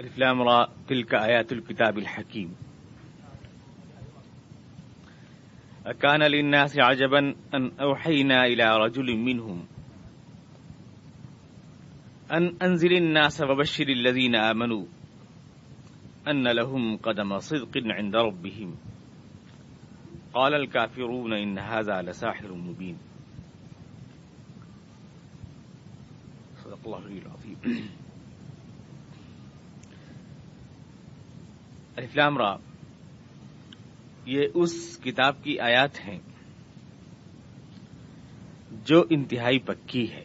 الف لام را تلك آيات الكتاب الحكيم أكان للناس عجبا أن أوحينا إلى رجل منهم أن أنذر الناس وبشر الذين آمنوا أن لهم قدم صدق عند ربهم قال الكافرون إن هذا لساحر مبين صدق الله العلي العظيم. الف لام را یہ اس کتاب کی آیات ہیں جو انتہائی پکی ہے.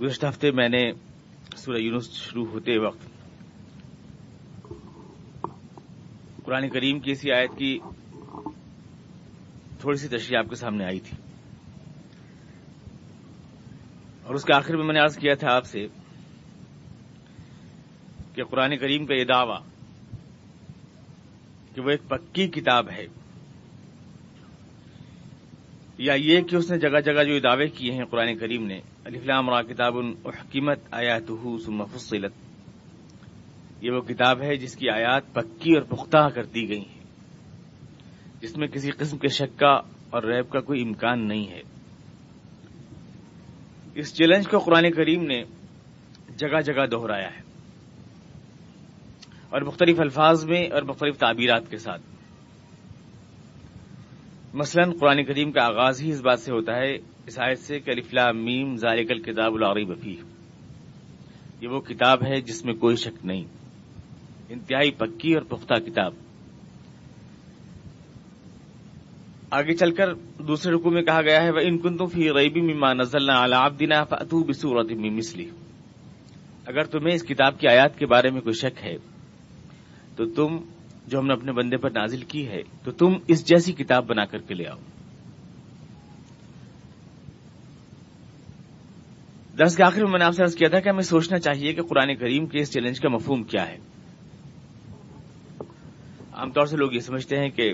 گزشتہ ہفتے میں نے سورہ یونس شروع ہوتے وقت قرآن کریم کی اسی آیت کی تھوڑی سی تشریح آپ کے سامنے آئی تھی، اور اس کے آخر میں نے عرض کیا تھا آپ سے کہ قرآن کریم کا یہ دعویٰ کہ وہ ایک پکی کتاب ہے، یا یہ کہ اس نے جگہ جگہ جو دعوے کیے ہیں قرآن کریم نے، الف لام را کتاب احکمت آیاتہ ثم فصلت، یہ وہ کتاب ہے جس کی آیات پکی اور پختہ کر دی گئی ہیں، جس میں کسی قسم کے شک کا اور ریب کا کوئی امکان نہیں ہے. اس چیلنج کو قرآن کریم نے جگہ جگہ دہرایا ہے، اور مختلف الفاظ میں اور مختلف تعبیرات کے ساتھ. مثلا قرآن کریم کا آغاز ہی اس بات سے ہوتا ہے، اس آیت سے کہ الف لام میم ذالک الکتاب لا ریب فیہ، یہ وہ کتاب ہے جس میں کوئی شک نہیں، انتہائی پکی اور پختہ کتاب. آگے چل کر دوسرے رکوع میں کہا گیا ہے وَإِن كُنتُمْ فِي رَيْبٍ مِّمَّا نَزَّلْنَا عَلَىٰ عَبْدِنَا فَأْتُوا بِسُورَةٍ مِّن مِّثْلِهِ، اگر تمہیں اس کتاب کی آیات کے بارے میں کوئی شک ہے تو تم جو ہم نے اپنے بندے پر نازل کی ہے تو تم اس جیسی کتاب بنا کر کے لے آؤ. درس کے آخر میں میں نے آپ سے عرض کیا تھا کہ ہمیں سوچنا چاہیے کہ قرآن کریم کے اس چیلنج کا مفہوم کیا ہے. عام طور سے لوگ یہ سمجھتے ہیں کہ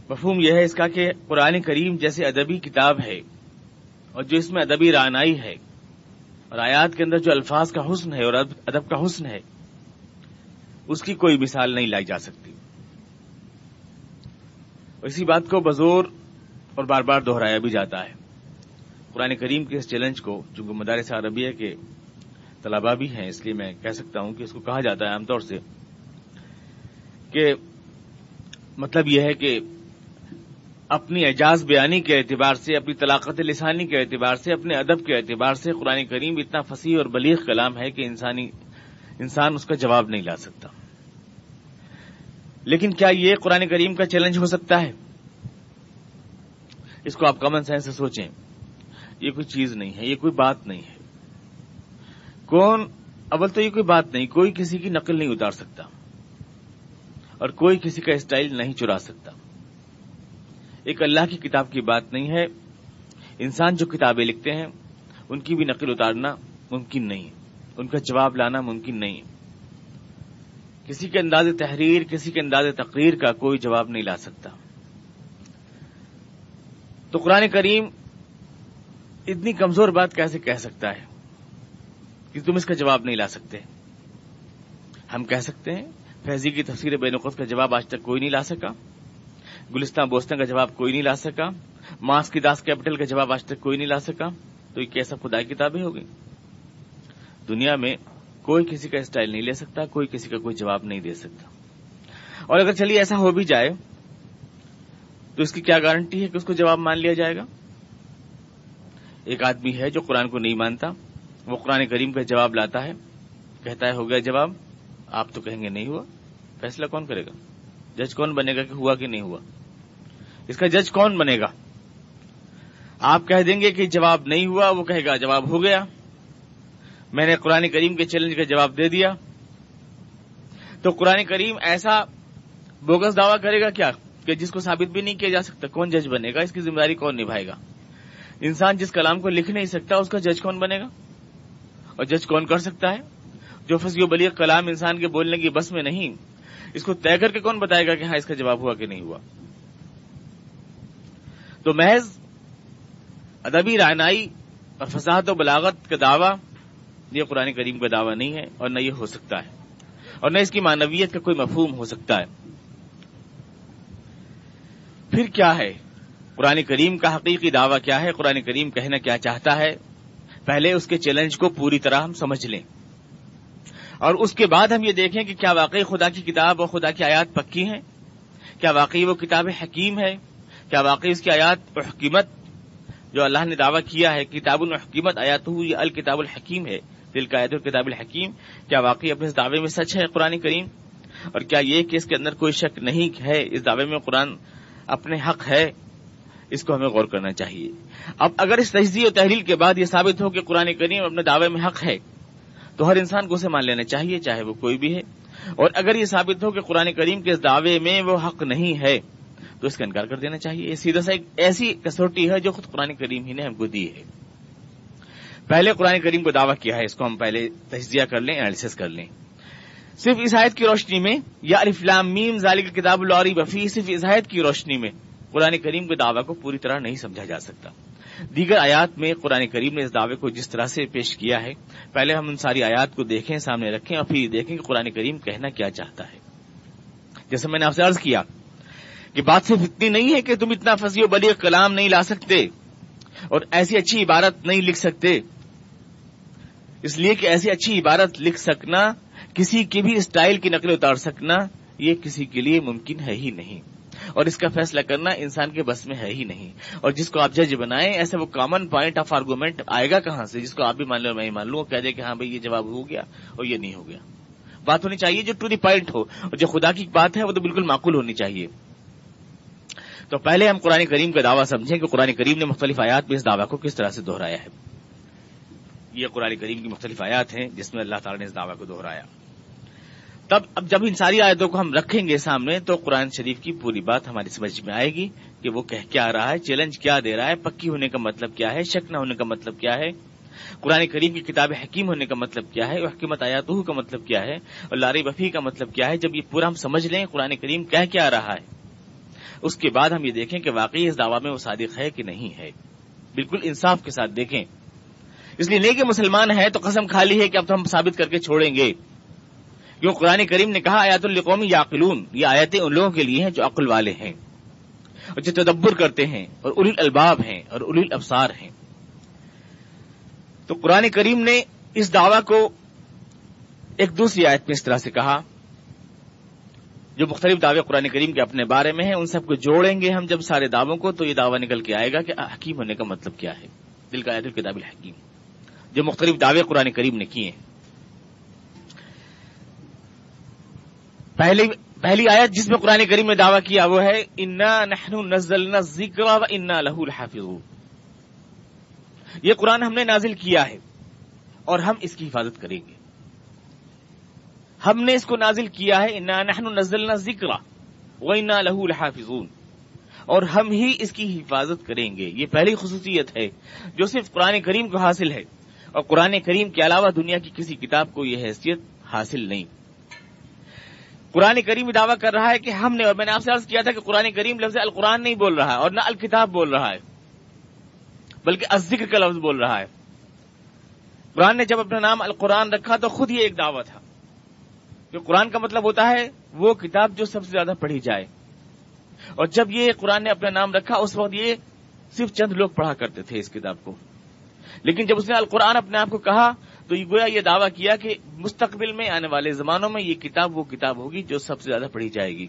مفہوم یہ ہے اس کا کہ قرآن کریم جیسے ادبی کتاب ہے اور جو اس میں ادبی رعنائی ہے اور آیات کے اندر جو الفاظ کا حسن ہے اور ادب کا حسن ہے اس کی کوئی مثال نہیں لائی جا سکتی. اور اسی بات کو بزور اور بار بار دہرایا بھی جاتا ہے. قرآن کریم کے اس چیلنج کو، چونکہ مدارس عربیہ کے طلباء بھی ہیں اس لیے میں کہہ سکتا ہوں کہ اس کو کہا جاتا ہے عام طور سے کہ مطلب یہ ہے کہ اپنی اعجاز بیانی کے اعتبار سے، اپنی طلاقت لسانی کے اعتبار سے، اپنے ادب کے اعتبار سے قرآن کریم اتنا فصیح اور بلیغ کلام ہے کہ انسان اس کا جواب نہیں لا سکتا. لیکن کیا یہ قرآن کریم کا چیلنج ہو سکتا ہے؟ اس کو آپ کامن سینس سے سوچیں. یہ کوئی چیز نہیں ہے، یہ کوئی بات نہیں ہے. اول تو یہ کوئی بات نہیں، کوئی کسی کی نقل نہیں اتار سکتا اور کوئی کسی کا اسٹائل نہیں چرا سکتا. ایک اللہ کی کتاب کی بات نہیں ہے. انسان جو کتابیں لکھتے ہیں ان کی بھی نقل اتارنا ممکن نہیں ہے، ان کا جواب لانا ممکن نہیں ہے. کسی کے انداز تحریر، کسی کے انداز تقریر کا کوئی جواب نہیں لا سکتا. تو قرآن کریم اتنی کمزور بات کیسے کہہ سکتا ہے کہ تم اس کا جواب نہیں لا سکتے؟ ہم کہہ سکتے ہیں فیضی کی تفسیر بے نقط کا جواب آج تک کوئی نہیں لا سکا، گلستان بوستان کا جواب کوئی نہیں لا سکا، ماس کی داس کیپٹل کا جواب آج تک کوئی نہیں لا سکا. تو یہ کیسا خدائی کتابیں ہو گئی؟ دنیا میں کوئی کسی کا اسٹائل نہیں لے سکتا، کوئی کسی کا کوئی جواب نہیں دے سکتا. اور اگر چلیے ایسا ہو بھی جائے تو اس کی کیا گارنٹی ہے کہ اس کو جواب مان لیا جائے گا؟ ایک آدمی ہے جو قرآن کو نہیں مانتا، وہ قرآن کریم کا جواب لاتا ہے، کہتا ہے ہو گیا جواب. آپ تو کہیں گے نہیں ہوا. فیصلہ کون کرے گا؟ جج کون بنے گا کہ ہوا کہ نہیں ہوا؟ اس کا جج کون بنے گا؟ آپ کہہ دیں گے کہ جواب نہیں ہوا، وہ کہے گا جواب ہو گیا، میں نے قرآن کریم کے چیلنج کا جواب دے دیا. تو قرآن کریم ایسا بوگس دعویٰ کرے گا کیا کہ جس کو ثابت بھی نہیں کیا جا سکتا؟ کون جج بنے گا؟ اس کی ذمہ داری کون نبھائے گا؟ انسان جس کلام کو لکھ نہیں سکتا اس کا جج کون بنے گا؟ اور جج کون کر سکتا ہے؟ جو فصیح و بلیغ کلام انسان کے بولنے کی بس میں نہیں، اس کو طے کر کے کون بتائے گا کہ ہاں اس کا جواب ہوا کہ نہیں ہوا؟ تو محض ادبی رعنائی اور فصاحت و بلاغت کا دعویٰ یہ قرآن کریم کا دعویٰ نہیں ہے، اور نہ یہ ہو سکتا ہے، اور نہ اس کی معنویت کا کوئی مفہوم ہو سکتا ہے۔ پھر کیا ہے قرآن کریم کا حقیقی دعویٰ؟ کیا ہے قرآن کریم کہنا کیا چاہتا ہے؟ پہلے اس کے چیلنج کو پوری طرح ہم سمجھ لیں، اور اس کے بعد ہم یہ دیکھیں کہ کیا واقعی خدا کی کتاب اور خدا کی آیات پکی ہیں؟ کیا واقعی وہ کتاب حکیم ہے؟ کیا واقعی اس کی آیات حکمت جو اللہ نے دعویٰ کیا ہے کتاب الحکمت آیاتہ یہ الکتاب الحکیم ہے، تلک آیات الکتاب الحکیم، کیا واقعی اپنے اس دعوے میں سچ ہے قرآن کریم؟ اور کیا یہ کہ اس کے اندر کوئی شک نہیں ہے، اس دعوے میں قرآن اپنے حق ہے؟ اس کو ہمیں غور کرنا چاہیے۔ اب اگر اس تجزیہ و تحلیل کے بعد یہ ثابت ہو کہ قرآن کریم اپنے دعوے میں حق ہے تو ہر انسان کو اسے مان لینا چاہیے، چاہے وہ کوئی بھی ہے، اور اگر یہ ثابت ہو کہ قرآن کریم کے اس دعوے میں وہ حق نہیں ہے تو اس کا انکار کر دینا چاہیے۔ یہ سیدھا سا ایک ایسی کسوٹی ہے جو خود قرآن کریم ہی نے ہم کو دی ہے۔ پہلے قرآن کریم کو دعویٰ کیا ہے، اس کو ہم پہلے تجزیہ کر لیں، انالیسس کر لیں۔ صرف اس آیت کی روشنی میں، یا الف لام میم ذالک الکتاب لا ریب فیہ، صرف اس آیت کی روشنی میں قرآن کریم کے دعویٰ کو پوری طرح نہیں سمجھا جا سکتا۔ دیگر آیات میں قرآن کریم نے اس دعوے کو جس طرح سے پیش کیا ہے، پہلے ہم ان ساری آیات کو دیکھیں، سامنے رکھیں، اور پھر دیکھیں کہ قرآن کریم کہنا کیا چاہتا ہے۔ جیسے میں نے آپ سے عرض کیا کہ بات صرف اتنی نہیں ہے کہ تم اتنا فصیح و بلیغ کلام نہیں لا سکتے اور ایسی اچھی عبارت نہیں لکھ سکتے، اس لیے کہ ایسی اچھی عبارت لکھ سکنا، کسی کے بھی اسٹائل کی نقل اتار سکنا، یہ کسی کے لیے ممکن ہے ہی نہیں، اور اس کا فیصلہ کرنا انسان کے بس میں ہے ہی نہیں۔ اور جس کو آپ جج بنائیں، ایسے وہ کامن پوائنٹ آف آرگومنٹ آئے گا کہاں سے جس کو آپ بھی مان لو اور میں ہی مان لوں، کہہ دے کہ ہاں بھائی یہ جواب ہو گیا اور یہ نہیں ہو گیا۔ بات ہونی چاہیے جو ٹو دی پوائنٹ ہو، اور جو خدا کی بات ہے وہ تو بالکل معقول ہونی چاہیے۔ تو پہلے ہم قرآن کریم کا دعویٰ سمجھیں کہ قرآن کریم نے مختلف آیات میں اس دعویٰ کو کس طرح سے دہرایا ہے۔ یہ قرآن کریم کی مختلف آیات ہیں جس میں اللہ تعالیٰ نے اس دعویٰ کو دہرایا۔ اب جب ان ساری آیتوں کو ہم رکھیں گے سامنے تو قرآن شریف کی پوری بات ہماری سمجھ میں آئے گی کہ وہ کہہ کیا رہا ہے، چیلنج کیا دے رہا ہے، پکی ہونے کا مطلب کیا ہے، شک نہ ہونے کا مطلب کیا ہے، قرآن کریم کی کتاب حکیم ہونے کا مطلب کیا ہے، حکمت آیاتہ کا مطلب کیا ہے، اور لا ریب فیہ کا مطلب کیا ہے۔ جب یہ پورا ہم سمجھ لیں قرآن کریم کہہ کیا رہا ہے، اس کے بعد ہم یہ دیکھیں کہ واقعی اس دعویٰ میں وہ صادق ہے کہ نہیں ہے، بالکل انصاف کے ساتھ دیکھیں۔ اس لیے نہیں کہ مسلمان ہے تو قسم کھا لی ہے کہ اب تو ہم ثابت کر کے چھوڑیں گے، کیوں قرآن کریم نے کہا آیات لقوم یعقلون، یہ آیتیں ان لوگوں کے لیے ہیں جو عقل والے ہیں اور جو تدبر کرتے ہیں اور اولی الالباب ہیں اور اولی الابصار ہیں۔ تو قرآن کریم نے اس دعویٰ کو ایک دوسری آیت میں اس طرح سے کہا، جو مختلف دعوے قرآن کریم کے اپنے بارے میں ہیں ان سب کو جوڑیں گے ہم جب سارے دعووں کو، تو یہ دعویٰ نکل کے آئے گا کہ حکیم ہونے کا مطلب کیا ہے، دل کا آیت الکتاب الحکیم، جو مختلف دعوے قرآن کریم نے کیے ہیں۔ پہلی آیت جس میں قرآن کریم نے دعویٰ کیا وہ ہے انا نحن نزلنا الذکر وانا لہ لحافظون، یہ قرآن ہم نے نازل کیا ہے اور ہم اس کی حفاظت کریں گے۔ ہم نے اس کو نازل کیا ہے، انا نحن نزلنا الذکر وانا لہ لحافظون، اور ہم ہی اس کی حفاظت کریں گے۔ یہ پہلی خصوصیت ہے جو صرف قرآن کریم کو حاصل ہے، اور قرآن کریم کے علاوہ دنیا کی کسی کتاب کو یہ حیثیت حاصل نہیں۔ قرآن کریم دعویٰ کر رہا ہے کہ ہم نے، اور میں نے آپ سے عرض کیا تھا کہ قرآن کریم لفظ القرآن نہیں بول رہا ہے اور نہ الکتاب بول رہا ہے، بلکہ الذکر کا لفظ بول رہا ہے۔ قرآن نے جب اپنا نام القرآن رکھا تو خود یہ ایک دعویٰ تھا، کہ قرآن کا مطلب ہوتا ہے وہ کتاب جو سب سے زیادہ پڑھی جائے، اور جب یہ قرآن نے اپنا نام رکھا اس وقت یہ صرف چند لوگ پڑھا کرتے تھے اس کتاب کو، لیکن جب اس نے القرآن اپنے آپ کو کہا تو یہ گویا یہ دعویٰ کیا کہ مستقبل میں آنے والے زمانوں میں یہ کتاب وہ کتاب ہوگی جو سب سے زیادہ پڑھی جائے گی۔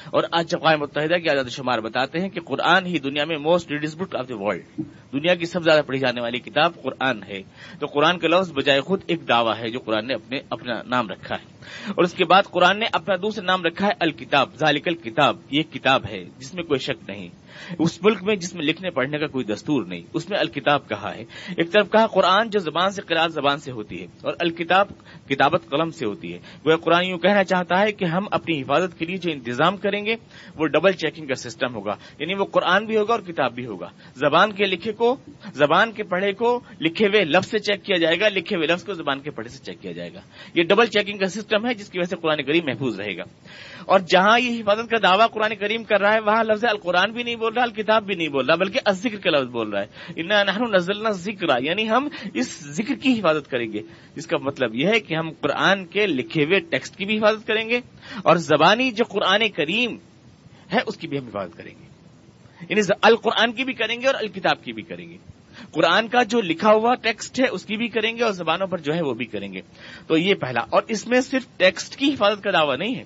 اور آج اقوام متحدہ کے اعداد و شمار بتاتے ہیں کہ قرآن ہی دنیا میں most ریڈیڈ book of the world, دنیا کی سب سے زیادہ پڑھی جانے والی کتاب قرآن ہے۔ تو قرآن کا لفظ بجائے خود ایک دعویٰ ہے جو قرآن نے اپنا نام رکھا ہے، اور اس کے بعد قرآن نے اپنا دوسرا نام رکھا ہے الکتاب، ذالک الکتاب، یہ کتاب ہے جس میں کوئی شک نہیں، اس ملک میں جس میں لکھنے پڑھنے کا کوئی دستور نہیں، اس میں الکتاب کہا ہے۔ ایک طرف کہا قرآن جو زبان سے قرات زبان سے ہوتی ہے، اور الکتاب کتابت قلم سے ہوتی ہے۔ وہ قرآن یوں کہنا چاہتا ہے کہ ہم اپنی حفاظت کے لیے جو انتظام کریں گے وہ ڈبل چیکنگ کا سسٹم ہوگا، یعنی وہ قرآن بھی ہوگا اور کتاب بھی ہوگا۔ زبان کے لکھے کو، زبان کے پڑھے کو لکھے ہوئے لفظ سے چیک کیا جائے گا، لکھے ہوئے لفظ کو زبان کے پڑھے سے چیک کیا جائے گا۔ یہ ڈبل چیکنگ کا سسٹم سسٹم ہے جس کی وجہ سے قرآن کریم محفوظ رہے گا. اور جہاں یہ حفاظت کا دعویٰ قرآن کریم کر رہا ہے وہاں لفظ القرآن بھی نہیں بول رہا, الکتاب بھی نہیں بول رہا, بلکہ الذکر کا لفظ بول رہا ہے. انا نحن نزلنا الذکر, یعنی ہم اس ذکر کی حفاظت کریں گے. اس کا مطلب یہ ہے کہ ہم قرآن کے لکھے ہوئے ٹیکسٹ کی بھی حفاظت کریں گے اور زبانی جو قرآن کریم ہے اس کی بھی ہم حفاظت کریں گے. یعنی القرآن کی بھی کریں گے اور الکتاب کی بھی کریں گے. قرآن کا جو لکھا ہوا ٹیکسٹ ہے اس کی بھی کریں گے اور زبانوں پر جو ہے وہ بھی کریں گے. تو یہ پہلا. اور اس میں صرف ٹیکسٹ کی حفاظت کا دعویٰ نہیں ہے.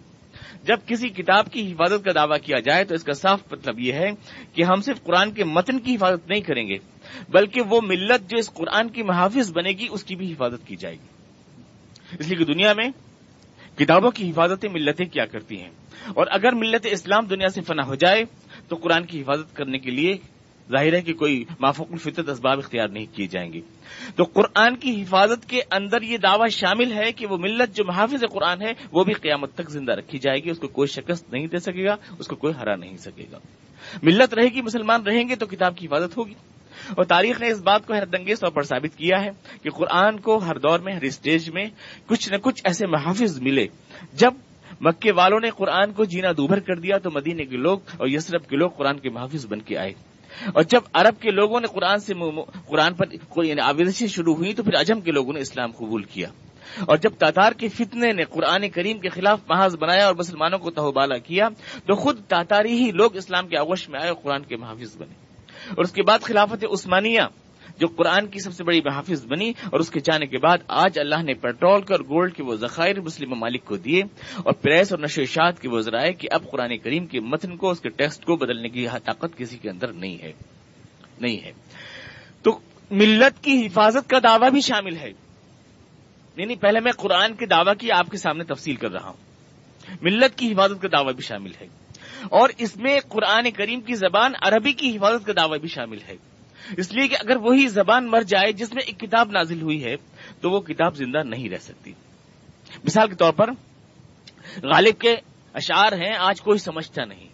جب کسی کتاب کی حفاظت کا دعویٰ کیا جائے تو اس کا صاف مطلب یہ ہے کہ ہم صرف قرآن کے متن کی حفاظت نہیں کریں گے بلکہ وہ ملت جو اس قرآن کی محافظ بنے گی اس کی بھی حفاظت کی جائے گی. اس لیے کہ دنیا میں کتابوں کی حفاظتیں ملتیں کیا کرتی ہیں, اور اگر ملت اسلام دنیا سے فنا ہو جائے تو قرآن کی حفاظت کرنے کے لیے ظاہر ہے کہ کوئی مافوق الفطرت اسباب اختیار نہیں کیے جائیں گے. تو قرآن کی حفاظت کے اندر یہ دعویٰ شامل ہے کہ وہ ملت جو محافظ قرآن ہے وہ بھی قیامت تک زندہ رکھی جائے گی, اس کو کوئی شکست نہیں دے سکے گا, اس کو کوئی ہرا نہیں سکے گا. ملت رہے گی, مسلمان رہیں گے تو کتاب کی حفاظت ہوگی. اور تاریخ نے اس بات کو حیرت انگیز طور پر ثابت کیا ہے کہ قرآن کو ہر دور میں ہر اسٹیج میں کچھ نہ کچھ ایسے محافظ ملے. جب مکے والوں نے قرآن کو جینا دوبھر کر دیا تو مدینے کے لوگ اور یثرب کے لوگ قرآن کے محافظ بن کے آئے. اور جب عرب کے لوگوں نے قرآن پر یعنی آویزشیں شروع ہوئی تو پھر عجم کے لوگوں نے اسلام قبول کیا. اور جب تاتار کے فتنے نے قرآن کریم کے خلاف محاذ بنایا اور مسلمانوں کو تہوبالا کیا تو خود تاتاری ہی لوگ اسلام کے آغوش میں آئے اور قرآن کے محافظ بنے. اور اس کے بعد خلافت عثمانیہ جو قرآن کی سب سے بڑی محافظ بنی, اور اس کے جانے کے بعد آج اللہ نے پیٹرول کے اور گولڈ کے وہ ذخائر مسلم ممالک کو دیے اور پریس اور نشر و اشاعت کے وہ ذرائع کہ اب قرآن کریم کے متن کو, اس کے ٹیکسٹ کو بدلنے کی طاقت کسی کے اندر نہیں ہے. تو ملت کی حفاظت کا دعویٰ بھی شامل ہے. نہیں پہلے میں قرآن کے دعویٰ کی آپ کے سامنے تفصیل کر رہا ہوں. ملت کی حفاظت کا دعویٰ بھی شامل ہے, اور اس میں قرآن کریم کی زبان عربی کی حفاظت کا دعویٰ بھی شامل ہے. اس لیے کہ اگر وہی زبان مر جائے جس میں ایک کتاب نازل ہوئی ہے تو وہ کتاب زندہ نہیں رہ سکتی. مثال کے طور پر غالب کے اشعار ہیں, آج کوئی سمجھتا نہیں,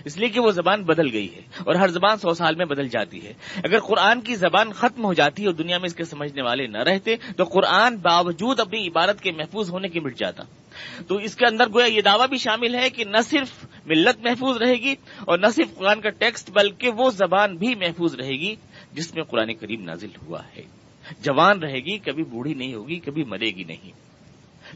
اس لیے کہ وہ زبان بدل گئی ہے اور ہر زبان 100 سال میں بدل جاتی ہے. اگر قرآن کی زبان ختم ہو جاتی اور دنیا میں اس کے سمجھنے والے نہ رہتے تو قرآن باوجود اپنی عبارت کے محفوظ ہونے کے مٹ جاتا. تو اس کے اندر گویا یہ دعویٰ بھی شامل ہے کہ نہ صرف ملت محفوظ رہے گی اور نہ صرف قرآن کا ٹیکسٹ بلکہ وہ زبان بھی محفوظ رہے گی جس میں قرآن کریم نازل ہوا ہے. جوان رہے گی, کبھی بوڑھی نہیں ہوگی, کبھی مرے گی نہیں.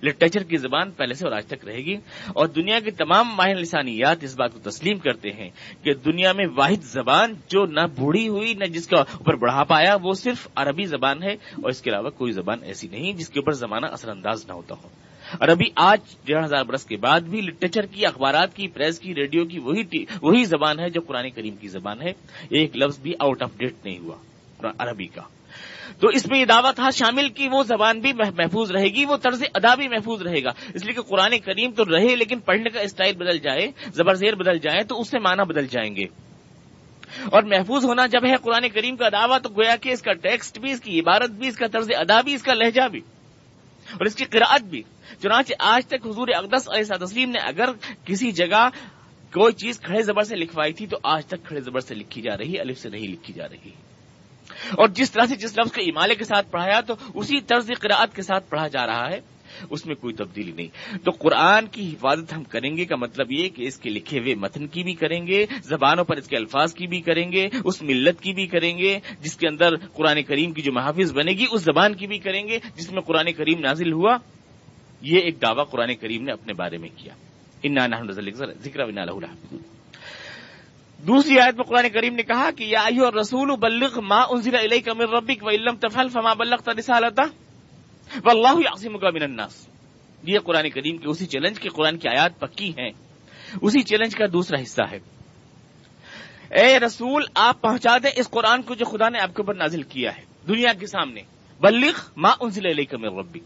لٹریچر کی زبان پہلے سے اور آج تک رہے گی. اور دنیا کے تمام ماہر لسانیات اس بات کو تسلیم کرتے ہیں کہ دنیا میں واحد زبان جو نہ بوڑھی ہوئی نہ جس کا اوپر بڑھاپا آیا وہ صرف عربی زبان ہے, اور اس کے علاوہ کوئی زبان ایسی نہیں جس کے اوپر زمانہ اثر انداز نہ ہوتا ہو. عربی آج 1500 برس کے بعد بھی لٹریچر کی, اخبارات کی, پریس کی, ریڈیو کی وہی زبان ہے جو قرآن کریم کی زبان ہے. ایک لفظ بھی آؤٹ آف ڈیٹ نہیں ہوا عربی کا. تو اس میں یہ دعویٰ تھا شامل کہ وہ زبان بھی محفوظ رہے گی, وہ طرز ادا بھی محفوظ رہے گا. اس لیے کہ قرآن کریم تو رہے لیکن پڑھنے کا اسٹائل بدل جائے, زبر زیر بدل جائے تو اس سے معنی بدل جائیں گے. اور محفوظ ہونا جب ہے قرآن کریم کا دعویٰ تو گویا کہ اس کا ٹیکسٹ بھی, اس کی عبارت بھی, اس کا طرز ادا بھی, اس کا لہجہ بھی اور اس کی قراءت بھی. چنانچہ آج تک حضور اقدس علیہ السلام نے اگر کسی جگہ کوئی چیز کھڑے زبر سے لکھوائی تھی تو آج تک کھڑے زبر سے لکھی جا رہی, الف سے نہیں لکھی جا رہی. اور جس طرح سے جس لفظ کو امالے کے ساتھ پڑھایا تو اسی طرز قراءت کے ساتھ پڑھا جا رہا ہے, اس میں کوئی تبدیلی نہیں. تو قرآن کی حفاظت ہم کریں گے کا مطلب یہ کہ اس کے لکھے ہوئے متن کی بھی کریں گے, زبانوں پر اس کے الفاظ کی بھی کریں گے, اس ملت کی بھی کریں گے جس کے اندر قرآن کریم کی جو محافظ بنے گی اس زبان کی بھی کریں گے جس میں قرآن کریم نازل ہوا. یہ ایک دعویٰ قرآن کریم نے اپنے بارے میں کیا, انا نحن نزلنا الذکر وانا لہ لحافظون. دوسری آیت میں قرآن کریم نے کہا کہ یا ایھا الرسول بلغ ما انزل الیک من ربک وان لم تفعل فما بلغت رسالتہ واللہ یعصمک من الناس. یہ قرآن کریم کے اسی چیلنج کے قرآن کی آیات پکی ہیں, اسی چیلنج کا دوسرا حصہ ہے. اے رسول آپ پہنچا دیں اس قرآن کو جو خدا نے آپ کے اوپر نازل کیا ہے دنیا کے سامنے. بلغ ما انزل الیک من ربک,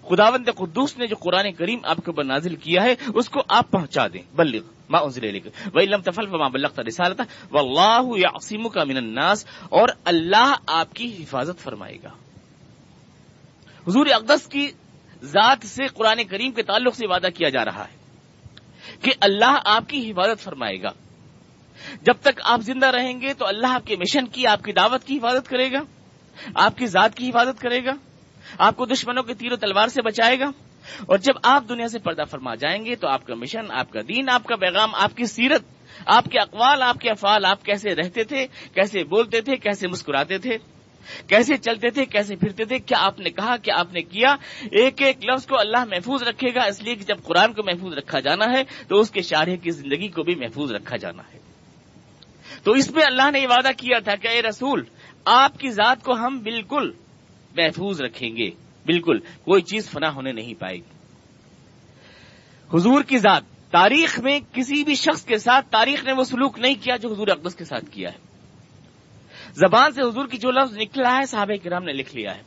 خداوند قدوس نے جو قرآن کریم آپ کے اوپر نازل کیا ہے اس کو آپ پہنچا دیں. بلغ ما انزل الیک وان لم تفعل فما بلغت رسالتہ واللہ یعصمک من الناس, اور اللہ آپ کی حفاظت فرمائے گا. حضور اقدس کی ذات سے قرآن کریم کے تعلق سے وعدہ کیا جا رہا ہے کہ اللہ آپ کی حفاظت فرمائے گا. جب تک آپ زندہ رہیں گے تو اللہ آپ کے مشن کی, آپ کی دعوت کی حفاظت کرے گا, آپ کی ذات کی حفاظت کرے گا, آپ کو دشمنوں کے تیر و تلوار سے بچائے گا, اور جب آپ دنیا سے پردہ فرما جائیں گے تو آپ کا مشن، آپ کا دین، آپ کا پیغام، آپ کی سیرت، آپ کے اقوال، آپ کے افعال، آپ کیسے رہتے تھے، کیسے بولتے تھے، کیسے مسکراتے تھے، کیسے چلتے تھے، کیسے پھرتے تھے، کیا آپ نے کہا، کیا آپ نے کیا، ایک ایک لفظ کو اللہ محفوظ رکھے گا، اس لیے کہ جب قرآن کو محفوظ رکھا جانا ہے تو اس کے شارح کی زندگی کو بھی محفوظ رکھا جانا ہے۔ تو اس میں اللہ نے یہ وعدہ کیا تھا کہ اے رسول، آپ کی ذات کو ہم بالکل محفوظ رکھیں گے، بالکل کوئی چیز فنا ہونے نہیں پائے گی۔ حضور کی ذات، تاریخ میں کسی بھی شخص کے ساتھ تاریخ نے وہ سلوک نہیں کیا جو حضور اقدس کے ساتھ کیا ہے۔ زبان سے حضور کی جو لفظ نکلا ہے صحابہ کرام نے لکھ لیا ہے،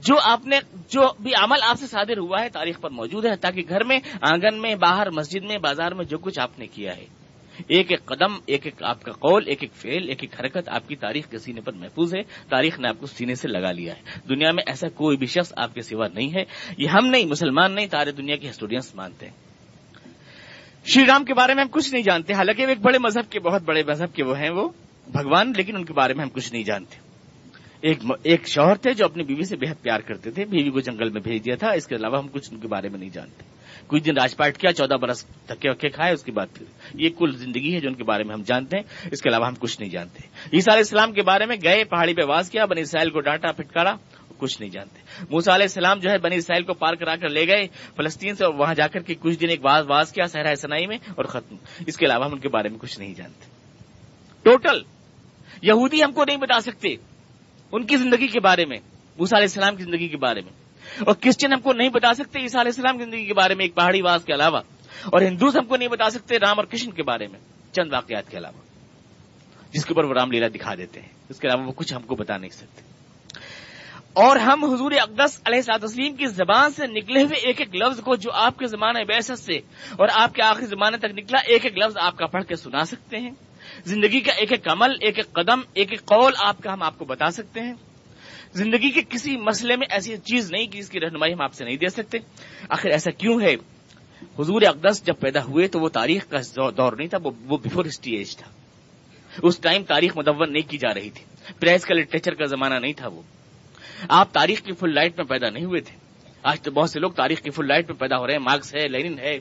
جو بھی عمل آپ سے صادر ہوا ہے تاریخ پر موجود ہے، تاکہ گھر میں، آنگن میں، باہر، مسجد میں، بازار میں جو کچھ آپ نے کیا ہے، ایک ایک قدم، ایک ایک آپ کا قول، ایک ایک فعل، ایک ایک حرکت آپ کی تاریخ کے سینے پر محفوظ ہے۔ تاریخ نے آپ کو سینے سے لگا لیا ہے۔ دنیا میں ایسا کوئی بھی شخص آپ کے سوا نہیں ہے، یہ ہم نہیں، مسلمان نہیں، سارے دنیا کے ہسٹورینس مانتے ہیں۔ شری رام کے بارے میں ہم کچھ نہیں جانتے، حالانکہ وہ ایک بڑے مذہب کے، بہت بڑے مذہب کے وہ ہیں، وہ بھگوان، لیکن ان کے بارے میں ہم کچھ نہیں جانتے۔ ایک شوہر تھے جو اپنی بیوی سے بہت پیار کرتے تھے، بیوی کو جنگل میں بھیج دیا تھا، اس کے علاوہ ہم کچھ ان کے بارے میں نہیں جانتے۔ کچھ دن راج پاٹ کیا، 14 برس دھکے وکے کھائے، اس کے بعد پھر یہ کل زندگی ہے جو ان کے بارے میں ہم جانتے ہیں، اس کے علاوہ ہم کچھ نہیں جانتے۔ عیسیٰ علیہ السلام کے بارے میں گئے، پہاڑی پہ واز کیا، بنی اسرائیل کو ڈانٹا پھٹکارا، کچھ نہیں جانتے۔ موسیٰ علیہ السلام جو ہے بنی اسرائیل کو پار کرا کر لے گئے فلسطین سے، اور وہاں جا کر کے کچھ دن ایک واز کیا صحرا سنائی میں، اور ختم۔ اس کے علاوہ ہم ان کے بارے میں کچھ نہیں جانتے۔ ٹوٹل یہودی ہم کو نہیں بتا سکتے ان کی زندگی کے بارے میں، موسیٰ علیہ السلام کی زندگی کے بارے میں، اور کرسچن ہم کو نہیں بتا سکتے عیسیٰ علیہ السلام کی زندگی کے بارے میں ایک پہاڑی واز کے علاوہ، اور ہندوز ہم کو نہیں بتا سکتے رام اور کرشن کے بارے میں چند واقعات کے علاوہ، جس کے اوپر وہ رام لیلا دکھا دیتے ہیں، اس کے علاوہ وہ کچھ ہم کو بتا نہیں سکتے۔ اور ہم حضور اقدس علیہ الصلوۃ والتسلیم کی زبان سے نکلے ہوئے ایک ایک لفظ کو، جو آپ کے زمانہ بعثت سے اور آپ کے آخری زمانے تک نکلا، ایک ایک لفظ آپ کا پڑھ کے سنا سکتے ہیں۔ زندگی کا ایک ایک عمل، ایک ایک قدم، ایک ایک قول آپ کا ہم آپ کو بتا سکتے ہیں۔ زندگی کے کسی مسئلے میں ایسی چیز نہیں کہ اس کی رہنمائی ہم آپ سے نہیں دے سکتے۔ آخر ایسا کیوں ہے؟ حضور اقدس جب پیدا ہوئے تو وہ تاریخ کا دور نہیں تھا، وہ بیفور ہسٹری ایج تھا۔ اس ٹائم تاریخ مدون نہیں کی جا رہی تھی، پریس کا لٹریچر کا زمانہ نہیں تھا۔ وہ آپ تاریخ کی فل لائٹ میں پیدا نہیں ہوئے تھے۔ آج تو بہت سے لوگ تاریخ کی فل لائٹ میں پیدا ہو رہے ہیں، مارکس ہے، لینن ہے،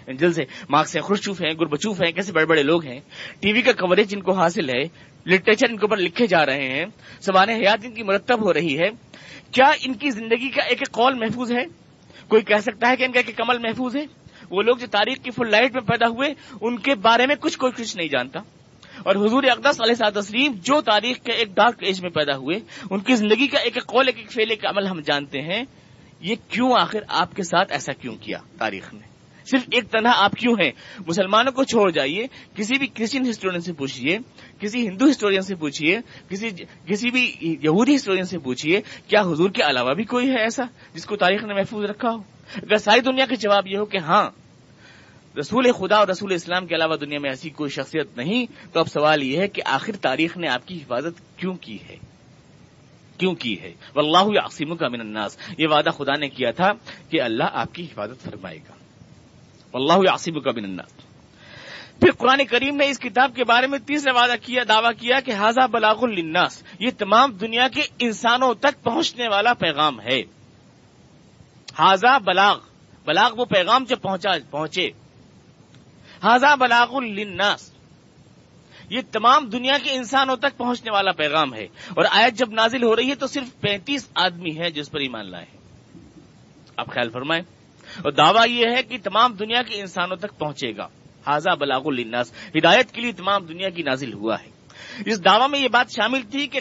اینجلز ہے، مارکس ہے، خروشچوف ہیں، گورباچوف ہیں، کیسے بڑے بڑے لوگ ہیں۔ ٹی وی کا کوریج ان کو حاصل ہے، لٹریچر ان کے اوپر لکھے جا رہے ہیں، سوانح حیات ان کی مرتب ہو رہی ہے۔ کیا ان کی زندگی کا ایک ایک قول محفوظ ہے؟ کوئی کہہ سکتا ہے کہ ان کا ایک ایک عمل محفوظ ہے؟ وہ لوگ جو تاریخ کی فل لائٹ میں پیدا ہوئے، ان کے بارے میں کوئی کچھ نہیں جانتا۔ اور حضور اقدس علیہ الصلوۃ والتسلیم جو تاریخ کے ایک ڈارک ایج میں پیدا ہوئے، ان کی زندگی کا ایک ایک قول، ایک ایک فعل، ایک عمل ہم جانتے ہیں۔ یہ کیوں آخر آپ کے ساتھ ایسا کیوں کیا تاریخ نے؟ صرف ایک تنہا آپ کیوں ہیں؟ مسلمانوں کو چھوڑ جائیے، کسی بھی کرسچن ہسٹورین سے پوچھیے، کسی ہندو ہسٹورین سے پوچھیے، کسی بھی یہودی ہسٹورین سے پوچھیے، کیا حضور کے علاوہ بھی کوئی ہے ایسا جس کو تاریخ نے محفوظ رکھا ہو؟ اگر ساری دنیا کا جواب یہ ہو کہ ہاں، رسول خدا اور رسول اسلام کے علاوہ دنیا میں ایسی کوئی شخصیت نہیں، تو اب سوال یہ ہے کہ آخر تاریخ نے آپ کی حفاظت کیوں کی ہے؟ کیوں کی ہے؟ واللہ یعصمک من الناس، یہ وعدہ خدا نے کیا تھا کہ اللہ آپ کی حفاظت فرمائے گا۔ واللہ یعصمک من الناس۔ پھر قرآن کریم نے اس کتاب کے بارے میں تیسرا دعویٰ کیا کہ ھذا بلاغ للناس، یہ تمام دنیا کے انسانوں تک پہنچنے والا پیغام ہے۔ ھذا بلاغ وہ پیغام جو پہنچے۔ ھذا بلاغ للناس، یہ تمام دنیا کے انسانوں تک پہنچنے والا پیغام ہے۔ اور آیت جب نازل ہو رہی ہے تو صرف 35 آدمی ہیں جس پر ایمان لائے ہیں۔ آپ خیال فرمائیں، اور دعویٰ یہ ہے کہ تمام دنیا کے انسانوں تک پہنچے گا۔ ھذا بلاغ للناس، ہدایت کے لیے تمام دنیا کی نازل ہوا ہے۔ اس دعویٰ میں یہ بات شامل تھی کہ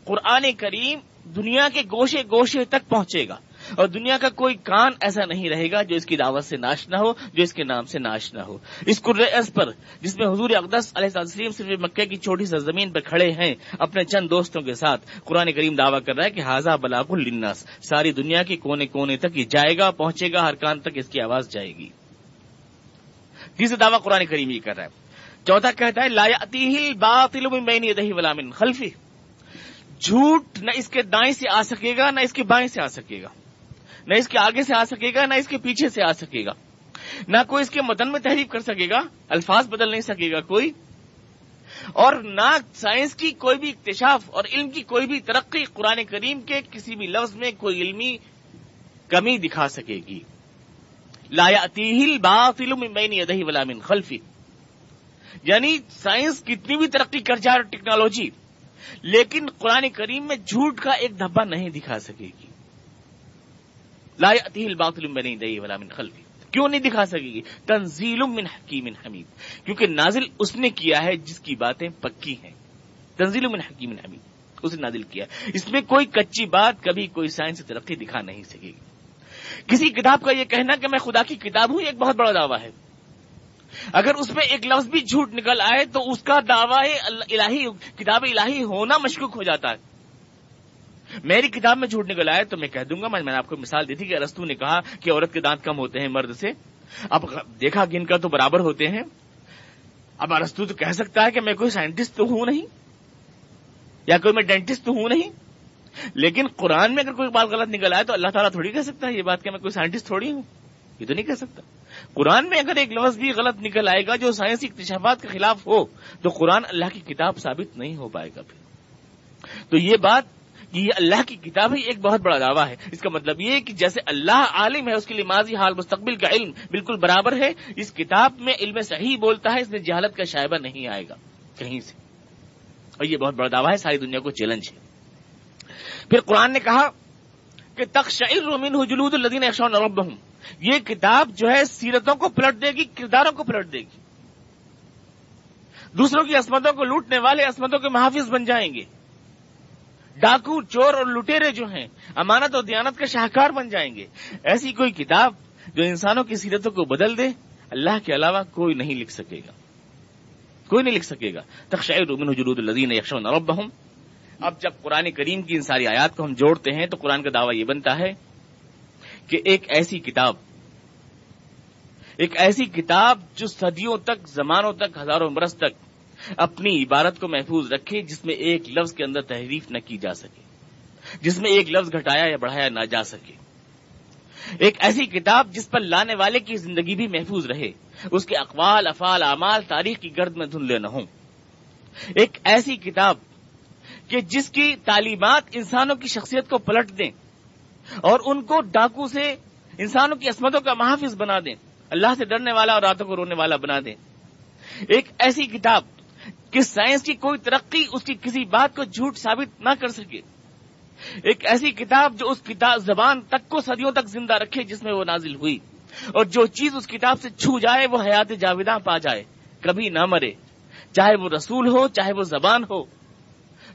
قرآن کریم دنیا کے گوشے گوشے تک پہنچے گا، اور دنیا کا کوئی کان ایسا نہیں رہے گا جو اس کی دعوت سے ناشنا ہو، جو اس کے نام سے ناشنا ہو۔ اس کرۂ ارض پر جس میں حضور اقدس علیہ السلام صرف مکہ کی چھوٹی سی زمین پر کھڑے ہیں اپنے چند دوستوں کے ساتھ، قرآن کریم دعویٰ کر رہا ہے کہ ھذا بلاغ للناس، ساری دنیا کے کونے کونے تک یہ جائے گا، پہنچے گا، ہر کان تک اس کی آواز جائے گی۔ تیسرا دعویٰ قرآن کریم یہ کر رہا ہے۔ چوتھا کہتا ہے لا یأتیہ الباطل من بین یدیہ ولا من خلفہ، جھوٹ نہ اس کے دائیں سے آ سکے گا، نہ اس کے بائیں سے آ سکے گا، نہ اس کے آگے سے آ سکے گا، نہ اس کے پیچھے سے آ سکے گا، نہ کوئی اس کے متن میں تحریف کر سکے گا، الفاظ بدل نہیں سکے گا کوئی، اور نہ سائنس کی کوئی بھی اکتشاف اور علم کی کوئی بھی ترقی قرآن کریم کے کسی بھی لفظ میں کوئی علمی کمی دکھا سکے گی. لا یأتیہ الباطل من بین یدیہ ولا من خلفہ. یعنی سائنس کتنی بھی ترقی کر جائے اور ٹیکنالوجی، لیکن قرآن کریم میں جھوٹ کا ایک دھبا نہیں دکھا سکے گی. لا یأتیہ الباطل من بین یدیہ ولا من خلفہ. کیوں نہیں دکھا سکے گی؟ تنزیل من حکیم حمید. کیونکہ نازل اس نے کیا ہے جس کی باتیں پکی ہیں. تنزیل من حکیم حمید، اس نے نازل کیا. اس میں کوئی کچی بات کبھی کوئی سائنس ترقی دکھا نہیں سکے گی. کسی کتاب کا یہ کہنا کہ میں خدا کی کتاب ہوں، ایک بہت بڑا دعویٰ ہے. اگر اس میں ایک لفظ بھی جھوٹ نکل آئے تو اس کا دعویٰ الہی، کتاب الہی ہونا مشکوک ہو جاتا ہے. میری کتاب میں جھوٹ نکل آئے تو میں کہہ دوں گا، میں نے آپ کو مثال دی تھی کہ ارسطو نے کہا کہ عورت کے دانت کم ہوتے ہیں مرد سے. اب دیکھا گن کا تو برابر ہوتے ہیں. اب ارسطو تو کہہ سکتا ہے کہ میں کوئی سائنٹسٹ تو ہوں نہیں، یا کوئی میں ڈینٹسٹ تو ہوں نہیں. لیکن قرآن میں اگر کوئی بات غلط نکل آئے تو اللہ تعالیٰ تھوڑی کہہ سکتا ہے یہ بات کہ میں کوئی سائنٹسٹ تھوڑی ہوں. یہ تو نہیں کہہ سکتا. قرآن میں اگر ایک لفظ بھی غلط نکل آئے گا جو سائنسی اکتشافات کے خلاف ہو تو قرآن اللہ کی کتاب ثابت نہیں ہو پائے گا. پھر تو یہ بات کہ یہ اللہ کی کتاب ہے، ایک بہت بڑا دعویٰ ہے. اس کا مطلب یہ کہ جیسے اللہ عالم ہے، اس کے لیے ماضی حال مستقبل کا علم بالکل برابر ہے. اس کتاب میں علم صحیح بولتا ہے، اس میں جہالت کا شائبہ نہیں آئے گا کہیں سے. اور یہ بہت بڑا دعویٰ ہے، ساری دنیا کو چیلنج ہے. پھر قرآن نے کہا کہ تقشعر منہ جلود الذین یخشون ربہم. یہ کتاب جو ہے سیرتوں کو پلٹ دے گی، کرداروں کو پلٹ دے گی. دوسروں کی عصمتوں کو لوٹنے والے عصمتوں کے محافظ بن جائیں گے. ڈاکو، چور اور لٹیرے جو ہیں امانت اور دیانت کے شاہکار بن جائیں گے. ایسی کوئی کتاب جو انسانوں کی سیرتوں کو بدل دے، اللہ کے علاوہ کوئی نہیں لکھ سکے گا. کوئی نہیں لکھ سکے گا. تقشعر منہ جلود الذین یخشون ربہم. اب جب قرآن کریم کی ان ساری آیات کو ہم جوڑتے ہیں تو قرآن کا دعویٰ یہ بنتا ہے کہ ایک ایسی کتاب جو صدیوں تک، زمانوں تک، ہزاروں برس تک اپنی عبارت کو محفوظ رکھے، جس میں ایک لفظ کے اندر تحریف نہ کی جا سکے، جس میں ایک لفظ گھٹایا یا بڑھایا نہ جا سکے. ایک ایسی کتاب جس پر لانے والے کی زندگی بھی محفوظ رہے، اس کے اقوال، افعال، اعمال تاریخ کی گرد میں دھندلے نہ ہوں. ایک ایسی کتاب کہ جس کی تعلیمات انسانوں کی شخصیت کو پلٹ دیں اور ان کو ڈاکو سے انسانوں کی عصمتوں کا محافظ بنا دیں، اللہ سے ڈرنے والا اور راتوں کو رونے والا بنا دیں. ایک ایسی کتاب کہ سائنس کی کوئی ترقی اس کی کسی بات کو جھوٹ ثابت نہ کر سکے. ایک ایسی کتاب جو اس کتاب زبان تک کو صدیوں تک زندہ رکھے جس میں وہ نازل ہوئی، اور جو چیز اس کتاب سے چھو جائے وہ حیات جاویداں پا جائے، کبھی نہ مرے. چاہے وہ رسول ہو، چاہے وہ زبان ہو،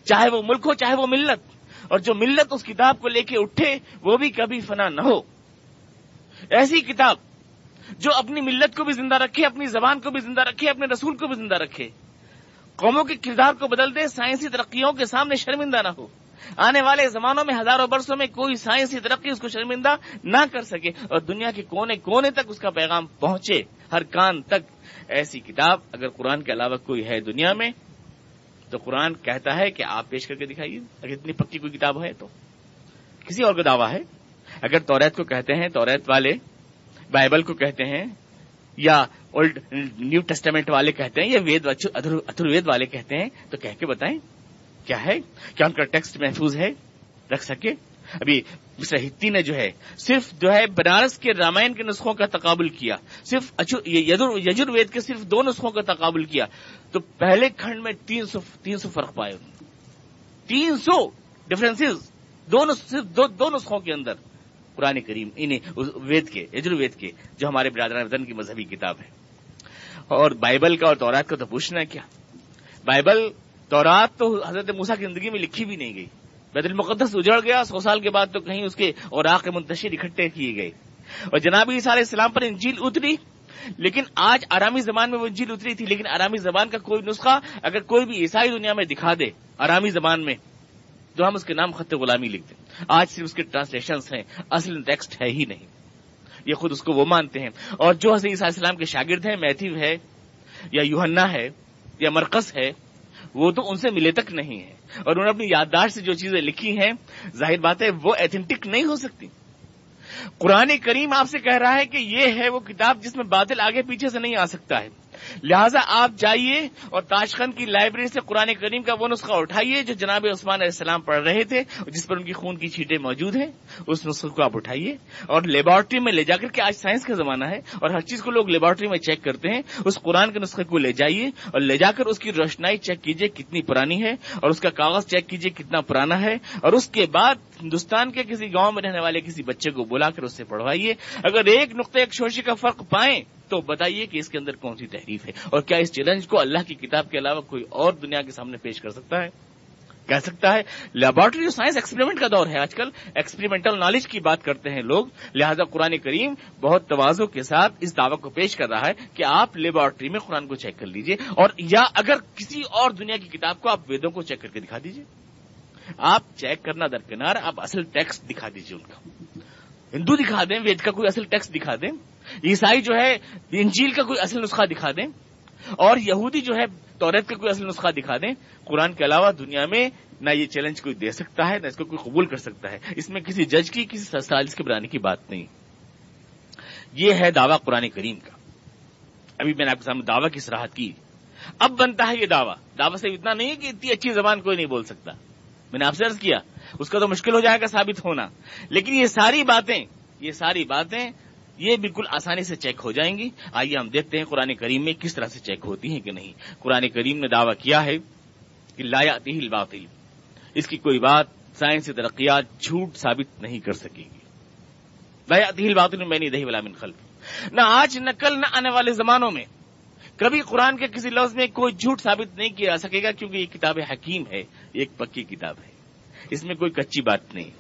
چاہے وہ ملک ہو، چاہے وہ ملت. اور جو ملت اس کتاب کو لے کے اٹھے وہ بھی کبھی فنا نہ ہو. ایسی کتاب جو اپنی ملت کو بھی زندہ رکھے، اپنی زبان کو بھی زندہ رکھے، اپنے رسول کو بھی زندہ رکھے، قوموں کے کردار کو بدل دے، سائنسی ترقیوں کے سامنے شرمندہ نہ ہو. آنے والے زمانوں میں ہزاروں برسوں میں کوئی سائنسی ترقی اس کو شرمندہ نہ کر سکے، اور دنیا کے کونے کونے تک اس کا پیغام پہنچے، ہر کان تک. ایسی کتاب اگر قرآن کے علاوہ کوئی ہے دنیا میں تو قرآن کہتا ہے کہ آپ پیش کر کے دکھائیے. اگر اتنی پکی کوئی کتاب ہے تو کسی اور کا دعویٰ ہے. اگر توریت کو کہتے ہیں، توریت والے بائبل کو کہتے ہیں، یا اولڈ نیو ٹیسٹامنٹ والے کہتے ہیں، یا وید اتھروید والے کہتے ہیں، تو کہہ کے بتائیں کیا ہے، کیا ان کا ٹیکسٹ محفوظ ہے، رکھ سکے. ابھی مسٹر ہتی نے جو ہے صرف بنارس کے رامائن کے نسخوں کا تقابل کیا، صرف یجروید کے صرف 2 نسخوں کا تقابل کیا تو پہلے کھنڈ میں 300 فرق پائے. 300 ڈفرینسز صرف دو نسخوں کے اندر. قرآن کریم وید کے، یجروید کے، جو ہمارے برادران وطن کی مذہبی کتاب ہے. اور بائبل کا اور تورات کا تو پوچھنا کیا. بائبل، تورات تو حضرت موسیٰ کی زندگی میں لکھی بھی نہیں گئی. بیت المقدس اجڑ گیا 100 سال کے بعد تو کہیں اس کے اوراق منتشر اکٹھے کیے گئے. اور جناب عیسیٰ علیہ السلام پر انجیل اتری، لیکن آج آرامی زبان میں وہ انجیل اتری تھی، لیکن آرامی زبان کا کوئی نسخہ اگر کوئی بھی عیسائی دنیا میں دکھا دے آرامی زبان میں تو ہم اس کے نام خط غلامی لکھ دیں. آج صرف اس کے ٹرانسلیشنز ہیں، اصل ٹیکسٹ ہے ہی نہیں. یہ خود اس کو وہ مانتے ہیں. اور جو حضرت عیسیٰ علیہ السلام کے شاگرد ہیں، میتھیو ہے یا یوحنا ہے یا مرقس ہے، وہ تو ان سے ملے تک نہیں ہے، اور انہوں نے اپنی یادداشت سے جو چیزیں لکھی ہیں ظاہر بات ہے وہ ایتھینٹک نہیں ہو سکتی. قرآن کریم آپ سے کہہ رہا ہے کہ یہ ہے وہ کتاب جس میں باطل آگے پیچھے سے نہیں آ سکتا ہے. لہٰذا آپ جائیے اور تاشقند کی لائبریری سے قرآن کریم کا وہ نسخہ اٹھائیے جو جناب عثمان علیہ السلام پڑھ رہے تھے، جس پر ان کی خون کی چھینٹیں موجود ہیں. اس نسخے کو آپ اٹھائیے اور لیبارٹری میں لے جا کر کے، آج سائنس کا زمانہ ہے اور ہر چیز کو لوگ لیبارٹری میں چیک کرتے ہیں، اس قرآن کے نسخے کو لے جائیے اور لے جا کر اس کی روشنائی چیک کیجیے کتنی پرانی ہے، اور اس کا کاغذ چیک کیجیے کتنا پرانا ہے، اور اس کے بعد ہندوستان کے کسی گاؤں میں رہنے والے کسی بچے کو بلا کر اس سے پڑھوائیے. اگر ایک نقطہ ایک شوشے کا فرق پائیں تو بتائیے کہ اس کے اندر کون سی تحریف ہے، اور کیا اس چیلنج کو اللہ کی کتاب کے علاوہ کوئی اور دنیا کے سامنے پیش کر سکتا ہے؟ کہہ سکتا ہے؟ لیبارٹری سائنس ایکسپیریمنٹ کا دور ہے، آج کل ایکسپیریمنٹل نالج کی بات کرتے ہیں لوگ. لہذا قرآن کریم بہت تواضع کے ساتھ اس دعوی کو پیش کر رہا ہے کہ آپ لیبارٹری میں قرآن کو چیک کر لیجئے، اور یا اگر کسی اور دنیا کی کتاب کو آپ ویدوں کو چیک کر کے دکھا دیجئے. آپ چیک کرنا درکنار، آپ اصل ٹیکسٹ دکھا دیجئے. ان کا ہندو دکھا دیں، وید کا کوئی اصل ٹیکسٹ دکھا دیں، عیسائی جو ہے انجیل کا کوئی اصل نسخہ دکھا دیں، اور یہودی جو ہے توریت کا کوئی اصل نسخہ دکھا دیں. قرآن کے علاوہ دنیا میں نہ یہ چیلنج کوئی دے سکتا ہے، نہ اس کو کوئی قبول کر سکتا ہے. اس میں کسی جج کی، کسی سازش کے بنانے کی بات نہیں. یہ ہے دعویٰ قرآن کریم کا. ابھی میں نے آپ کے سامنے دعویٰ کی صراحت کی. اب بنتا ہے یہ دعویٰ سے اتنا نہیں ہے کہ اتنی اچھی زبان کوئی نہیں بول سکتا. میں نے آپ سے عرض کیا اس کا تو مشکل ہو جائے گا ثابت ہونا، لیکن یہ ساری باتیں یہ بالکل آسانی سے چیک ہو جائیں گی. آئیے ہم دیکھتے ہیں قرآن کریم میں کس طرح سے چیک ہوتی ہیں کہ نہیں. قرآن کریم نے دعویٰ کیا ہے کہ لا یأتیہ الباطل، اس کی کوئی بات سائنسی ترقیات جھوٹ ثابت نہیں کر سکیں گی. لا یأتیہ الباطل من بین یدیہ ولا من خلفہ. نہ آج نہ کل نہ آنے والے زمانوں میں کبھی قرآن کے کسی لفظ میں کوئی جھوٹ ثابت نہیں کیا جا سکے گا، کیونکہ یہ کتاب حکیم ہے، ایک پکی کتاب ہے. اس میں کوئی کچی بات نہیں،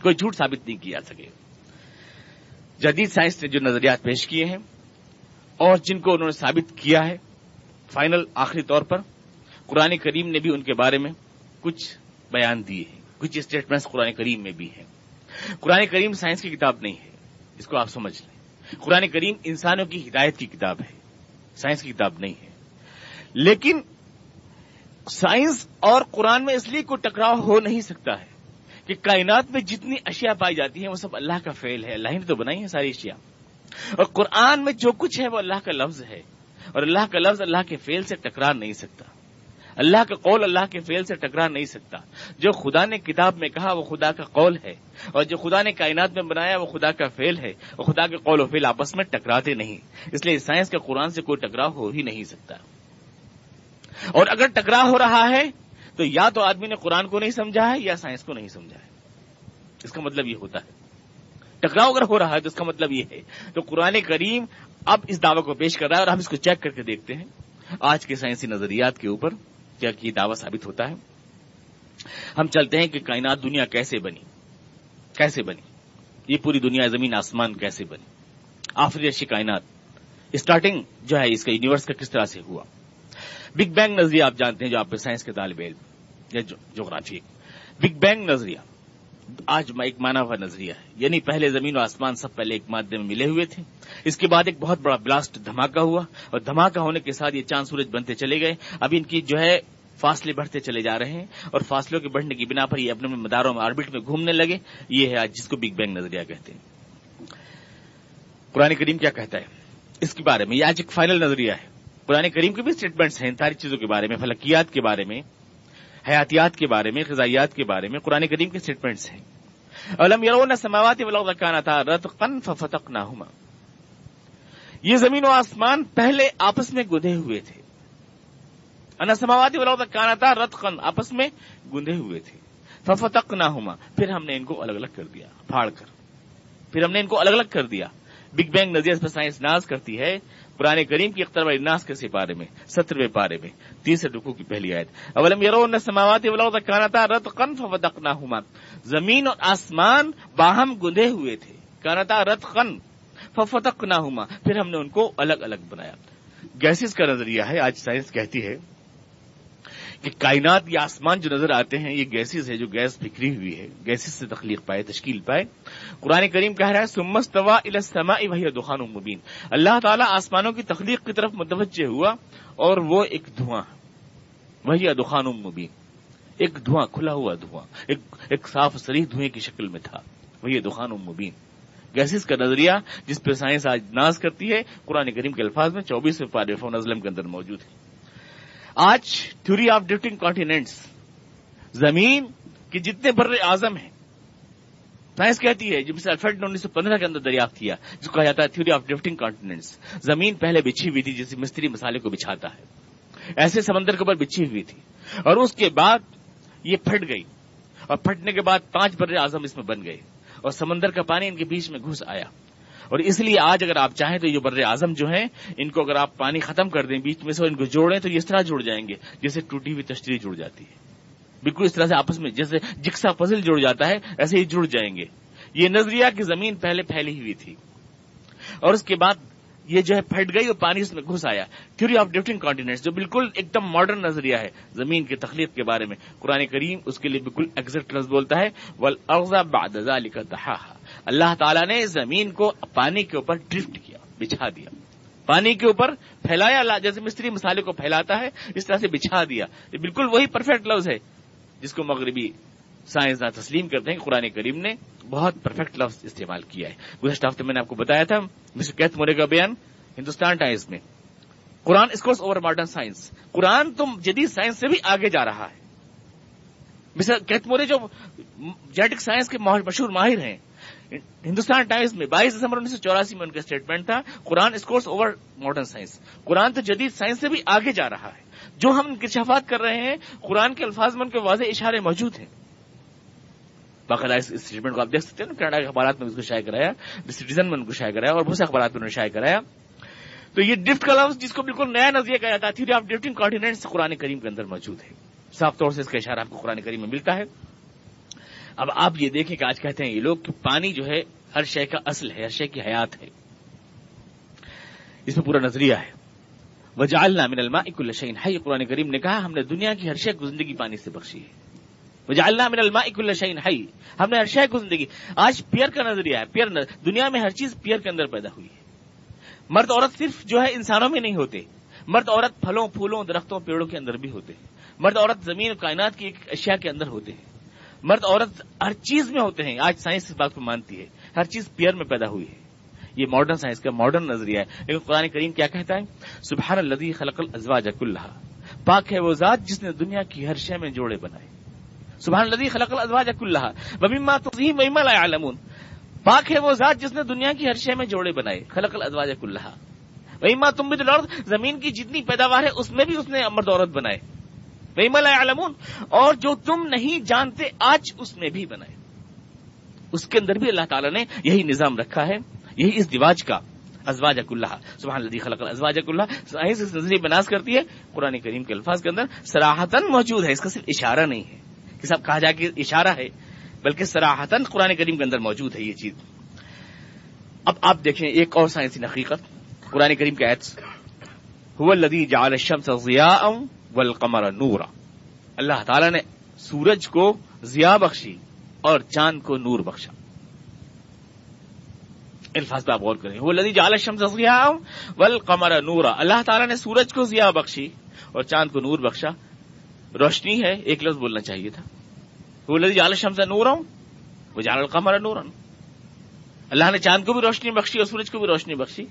کوئی جھوٹ ثابت نہیں کیا جا سکے. جدید سائنس نے جو نظریات پیش کیے ہیں اور جن کو انہوں نے ثابت کیا ہے فائنل آخری طور پر، قرآن کریم نے بھی ان کے بارے میں کچھ بیان دیے ہیں، کچھ اسٹیٹمنٹس قرآن کریم میں بھی ہیں. قرآن کریم سائنس کی کتاب نہیں ہے، اس کو آپ سمجھ لیں. قرآن کریم انسانوں کی ہدایت کی کتاب ہے، سائنس کی کتاب نہیں ہے. لیکن سائنس اور قرآن میں اس لیے کوئی ٹکراؤ ہو نہیں سکتا ہے کہ کائنات میں جتنی اشیاء پائی جاتی ہیں وہ سب اللہ کا فعل ہے. اللہ نے تو بنائی ہیں ساری اشیاء، اور قرآن میں جو کچھ ہے وہ اللہ کا لفظ ہے، اور اللہ کا لفظ اللہ کے فعل سے ٹکرا نہیں سکتا. اللہ کا قول اللہ کے فعل سے ٹکرا نہیں سکتا. جو خدا نے کتاب میں کہا وہ خدا کا قول ہے، اور جو خدا نے کائنات میں بنایا وہ خدا کا فعل ہے، اور خدا کے قول و فعل آپس میں ٹکراتے نہیں. اس لیے سائنس کا قرآن سے کوئی ٹکراؤ ہو ہی نہیں سکتا. اور اگر ٹکراؤ ہو رہا ہے تو یا تو آدمی نے قرآن کو نہیں سمجھا ہے یا سائنس کو نہیں سمجھا ہے. اس کا مطلب یہ ہوتا ہے. ٹکراؤ اگر ہو رہا ہے تو اس کا مطلب یہ ہے. تو قرآن کریم اب اس دعویٰ کو پیش کر رہا ہے، اور ہم اس کو چیک کر کے دیکھتے ہیں آج کے سائنسی نظریات کے اوپر کیا یہ دعویٰ ثابت ہوتا ہے. ہم چلتے ہیں کہ کائنات دنیا کیسے بنی، یہ پوری دنیا زمین آسمان کیسے بنی، آفریدشی کائنات، اسٹارٹنگ جو ہے اس کا یونیورس کا کس طرح سے ہوا. بگ بینگ نظریہ آپ جانتے ہیں جو آپ سائنس کے طالب علم یا جغرافی. بگ بینگ نظریہ آج ایک مانا ہوا نظریہ ہے، یعنی پہلے زمین و آسمان سب پہلے ایک مادے میں ملے ہوئے تھے. اس کے بعد ایک بہت بڑا بلاسٹ دھماکہ ہوا، اور دھماکہ ہونے کے ساتھ یہ چاند سورج بنتے چلے گئے. اب ان کی جو ہے فاصلے بڑھتے چلے جا رہے ہیں، اور فاصلوں کے بڑھنے کی بنا پر یہ اپنے مداروں میں آربٹ میں گھومنے لگے. یہ ہے آج جس کو بگ بینگ نظریہ کہتے ہیں. قرآن کریم کیا کہتا ہے اس کے بارے میں؟ یہ آج ایک فائنل نظریہ ہے. قرآن کریم کے بھی اسٹیٹمنٹس ہیں ان ساری چیزوں کے بارے میں، فلکیات کے بارے میں، حیاتیات کے بارے میں، غذائیات کے بارے میں قرآن کریم کے اسٹیٹمنٹس ہیں. اَلَمْ يَرَوْنَ السَّمَاوَاتِ وَالْأَرْضَ كَانَتَا رَتْقًا فَفَتَقْنَاهُمَا. یہ زمین و آسمان پہلے آپس میں گندھے ہوئے تھے. ان السماوات والارض كانتا رتقا، آپس میں گندھے ہوئے تھے. ففتقناهما، پھر ہم نے ان کو الگ الگ کر دیا، پھاڑ کر پھر ہم نے ان کو الگ الگ کر دیا. بگ بینگ نظریے پر سائنس ناز کرتی ہے. قرآن کریم کی اقتراب الناس کے سپارے میں 17ویں پارے میں 30 رکوع کی پہلی آیت. اولم يرون ان السماوات والارض كانتا رتقا ففتقناهما، زمین اور آسمان باہم گندھے ہوئے تھے. كانتا رتقا ففتقناهما، پھر ہم نے ان کو الگ الگ بنایا. گیسز کا نظریہ ہے. آج سائنس کہتی ہے کہ کائنات یا آسمان جو نظر آتے ہیں یہ گیسز ہے، جو گیس بکھری ہوئی ہے، گیسز سے تخلیق پائے، تشکیل پائے. قرآن کریم کہہ رہا ہے ثم استوى الى السماء وهي دخان مبین. اللہ تعالیٰ آسمانوں کی تخلیق کی طرف متوجہ ہوا اور وہ ایک دھواں، وهي دخان مبین، ایک دھواں، کھلا ہوا دھواں، ایک صاف صریح دھوئیں کی شکل میں تھا. وهي دخان مبین، گیسز کا نظریہ جس پہ سائنس آج ناز کرتی ہے قرآن کریم کے الفاظ میں 24ویں پارے فون ازلم کے اندر موجود ہے. آج تھیوری آف ڈرفٹنگ کانٹیننٹس، زمین کے جتنے بر اعظم ہیں، سائنس کہتی ہے، جب سے الفریڈ نے 1915 کے اندر دریافت کیا، جس کو کہا جاتا ہے تھیوری آف ڈرفٹنگ کانٹیننٹس. زمین پہلے بچھی ہوئی تھی جیسے مستری مسالے کو بچھاتا ہے، ایسے سمندر کے اوپر بچھی ہوئی تھی، اور اس کے بعد یہ پھٹ گئی، اور پھٹنے کے بعد 5 بر اعظم اس میں بن گئے، اور سمندر کا پانی ان کے بیچ میں گھس آیا. اور اس لیے آج اگر آپ چاہیں تو یہ بر اعظم جو ہیں، ان کو اگر آپ پانی ختم کر دیں بیچ میں سے اور ان کو جوڑیں تو یہ اس طرح جڑ جائیں گے جیسے ٹوٹی ہوئی تشتری جڑ جاتی ہے. بالکل اس طرح سے آپس میں جیسے جکسا پزل جڑ جاتا ہے، ایسے ہی جڑ جائیں گے. یہ نظریہ کہ زمین پہلے پھیلی ہوئی تھی اور اس کے بعد یہ جو ہے پھٹ گئی اور پانی اس میں گھس آیا. تھیوری آف ڈرفٹنگ کانٹیننٹس جو بالکل ایک دم ماڈرن نظریہ ہے زمین کی تخلیق کے بارے میں، قرآن کریم اس کے لیے بالکل ایگزیکٹ لفظ بولتا ہے والارض بعد ذلک دحاها. اللہ تعالیٰ نے زمین کو پانی کے اوپر ڈرفٹ کیا، بچھا دیا، پانی کے اوپر پھیلایا، جیسے مستری مسالے کو پھیلاتا ہے اس طرح سے بچھا دیا. یہ بالکل وہی پرفیکٹ لفظ ہے جس کو مغربی سائنسداں تسلیم کرتے ہیں کہ قرآن کریم نے بہت پرفیکٹ لفظ استعمال کیا ہے. گزشتہ ہفتے میں نے آپ کو بتایا تھا مسٹر کیتھ مورے کا بیان ہندوستان ٹائمز میں، قرآن اسکورس اوور ماڈرن سائنس. قرآن تم جدید سائنس سے بھی آگے جا رہا ہے. مسٹر کیتھ مورے جو جینیٹک سائنس کے مشہور ماہر ہیں، ہندوستان ٹائمز میں 22 دسمبر 1984 میں ان کا اسٹیٹمنٹ تھا قرآن اسکورس اوور ماڈرن سائنس. قرآن تو جدید سائنس سے بھی آگے جا رہا ہے. جو ہم انکشافات کر رہے ہیں قرآن کے الفاظ میں ان کے واضح اشارے موجود ہیں. باقاعدہ اس اسٹیٹمنٹ کو آپ دیکھ سکتے ہیں، کینیڈا کے اخبارات میں اس کو شائع کرایا، دی سٹیزن میں ان کو شائع کرایا اور بہت سے اخبارات میں انہوں نے شائع کرایا. تو یہ ڈرفٹ کا لفظ جس کو بالکل نیا نظریہ کہا جاتا ہے تھیوری آف ڈرفٹنگ کانٹیننٹس قرآن کریم کے اندر موجود ہے. صاف طور سے اس کا اشارہ آپ کو قرآن کریم میں ملتا ہے. اب آپ یہ دیکھیں کہ آج کہتے ہیں یہ لوگ کہ پانی جو ہے ہر شے کا اصل ہے، ہر شے کی حیات ہے. اس میں پورا نظریہ ہے. وجعلنا من الماء كل شيء حي. قرآن کریم نے کہا ہم نے دنیا کی ہر شے کو زندگی پانی سے بخشی ہے. وجعلنا من الماء كل شيء حي. ہم نے ہر شے کو زندگی. آج پیئر کا نظریہ ہے، دنیا میں ہر چیز پیئر کے اندر پیدا ہوئی ہے. مرد عورت صرف جو ہے انسانوں میں نہیں ہوتے، مرد عورت پھلوں پھولوں درختوں پیڑوں کے اندر بھی ہوتے ہیں. مرد عورت زمین و کائنات کی ایک اشیاء کے اندر ہوتے ہیں. مرد عورت ہر چیز میں ہوتے ہیں. آج سائنس اس بات کو مانتی ہے، ہر چیز پیئر میں پیدا ہوئی ہے. یہ ماڈرن سائنس کا ماڈرن نظریہ ہے. لیکن قرآن کریم کیا کہتا ہے؟ سبحان الذی خلق الازواج کلھا. پاک ہے وہ ذات جس نے دنیا کی ہر شے میں جوڑے بنائے. سبحان الذی خلق الازواج کلھا ومما تخفون ومما لا يعلمون. پاک ہے وہ ذات جس نے دنیا کی ہر شے میں جوڑے بنائے. خلق الازواج کلھا ومما تنبت الارض. زمین کی جتنی پیداوار ہے اس میں بھی اس نے مرد عورت بنائے. ومما لا يعلمون. اور جو تم نہیں جانتے آج اس میں بھی بنائے. اس کے اندر بھی اللہ تعالیٰ نے یہی نظام رکھا ہے، یہی اس دیواج کا ازواج کلھا. سبحان الذی خلق الازواج کلھا. سائنس اس نظریے بناس کرتی ہے قرآن کریم کے الفاظ کے اندر صراحتاً موجود ہے. اس کا صرف اشارہ نہیں ہے کہ صاحب کہا جائے کہ اشارہ ہے، بلکہ صراحتاً قرآن کریم کے اندر موجود ہے یہ چیز. اب آپ دیکھیں ایک اور سائنسی حقیقت قرآن کریم کے آیت هو الذی جعل الشمس ضیاء والقمر نورا. اللہ تعالیٰ نے سورج کو ضیاء بخشی اور چاند کو نور بخشا. الفاظ پہ آپ غور کریں. هو الذی جعل الشمس ضیاء والقمر نورا. اللہ تعالیٰ نے سورج کو ضیاء بخشی اور چاند کو نور بخشا. روشنی ہے، ایک لفظ بولنا چاہیے تھا. هو الذی جعل الشمس نورا وجعل القمر نورا. اللہ نے چاند کو بھی روشنی بخشی اور سورج کو بھی روشنی بخشی.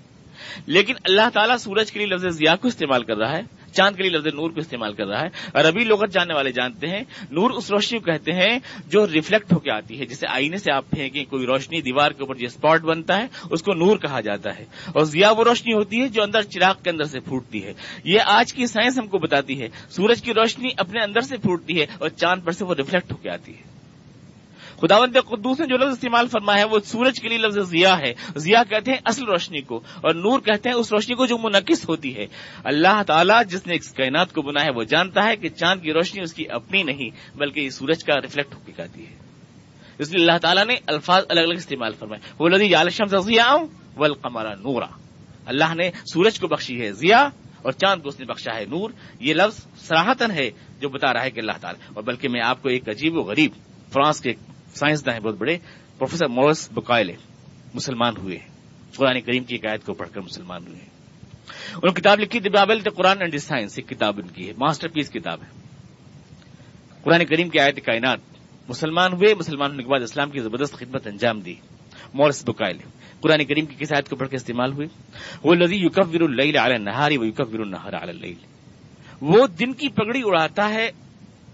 لیکن اللہ تعالیٰ سورج کے لیے لفظ ضیاء کو استعمال کر رہا ہے، چاند کے لیے لفظ نور کو استعمال کر رہا ہے. عربی لغت جاننے والے جانتے ہیں نور اس روشنی کو کہتے ہیں جو ریفلیکٹ ہو کے آتی ہے. جیسے آئینے سے آپ پھینکیں کوئی روشنی دیوار کے اوپر جو اسپاٹ بنتا ہے اس کو نور کہا جاتا ہے. اور ضیاء وہ روشنی ہوتی ہے جو اندر چراغ کے اندر سے پھوٹتی ہے. یہ آج کی سائنس ہم کو بتاتی ہے سورج کی روشنی اپنے اندر سے پھوٹتی ہے اور چاند پر سے وہ ریفلیکٹ ہو کے آتی ہے. خداوند قدوس نے جو لفظ استعمال فرمایا ہے وہ سورج کے لیے لفظ ضیاء ہے. ضیاء کہتے ہیں اصل روشنی کو اور نور کہتے ہیں اس روشنی کو جو منعکس ہوتی ہے. اللہ تعالیٰ جس نے اس کائنات کو بنایا ہے وہ جانتا ہے کہ چاند کی روشنی اس کی اپنی نہیں بلکہ یہ سورج کا ریفلیکٹ ہو کے آتی ہے. اس لیے اللہ تعالیٰ نے الفاظ الگ الگ استعمال فرمائے. وہ الذی جعل الشمس ضیاء والقمر نورا. اللہ نے سورج کو بخشی ہے ضیاء اور چاند کو اس نے بخشا ہے نور. یہ لفظ صراحتاً ہے جو بتا رہا ہے کہ اللہ تعالیٰ. اور بلکہ میں آپ کو ایک عجیب و غریب فرانس کے سائنسداں ہیں بہت بڑے پروفیسر مورس بکائلے مسلمان ہوئے ہیں. قرآن کریم کی ایک آیت کو پڑھ کر مسلمان ہوئے ہیں. انہوں نے کتاب لکھی the Bible the Quran and the science. ایک کتاب ان کی ہے، ماسٹر پیس کتاب ہے. قرآن کریم کی آیت کائنات مسلمان ہوئے. مسلمان ہونے کے بعد اسلام کی زبردست خدمت انجام دی مورس بکائل قرآن کریم کی کس آیت کو پڑھ کے استعمال ہوئے؟ وَالَّذِي يُكَوِّرُ اللَّيْلَ عَلَى النَّهَارِ وَيُكَوِّرُ النَّهَارَ عَلَى اللَّيْلِ، وہ دن کی پگڑی اڑاتا ہے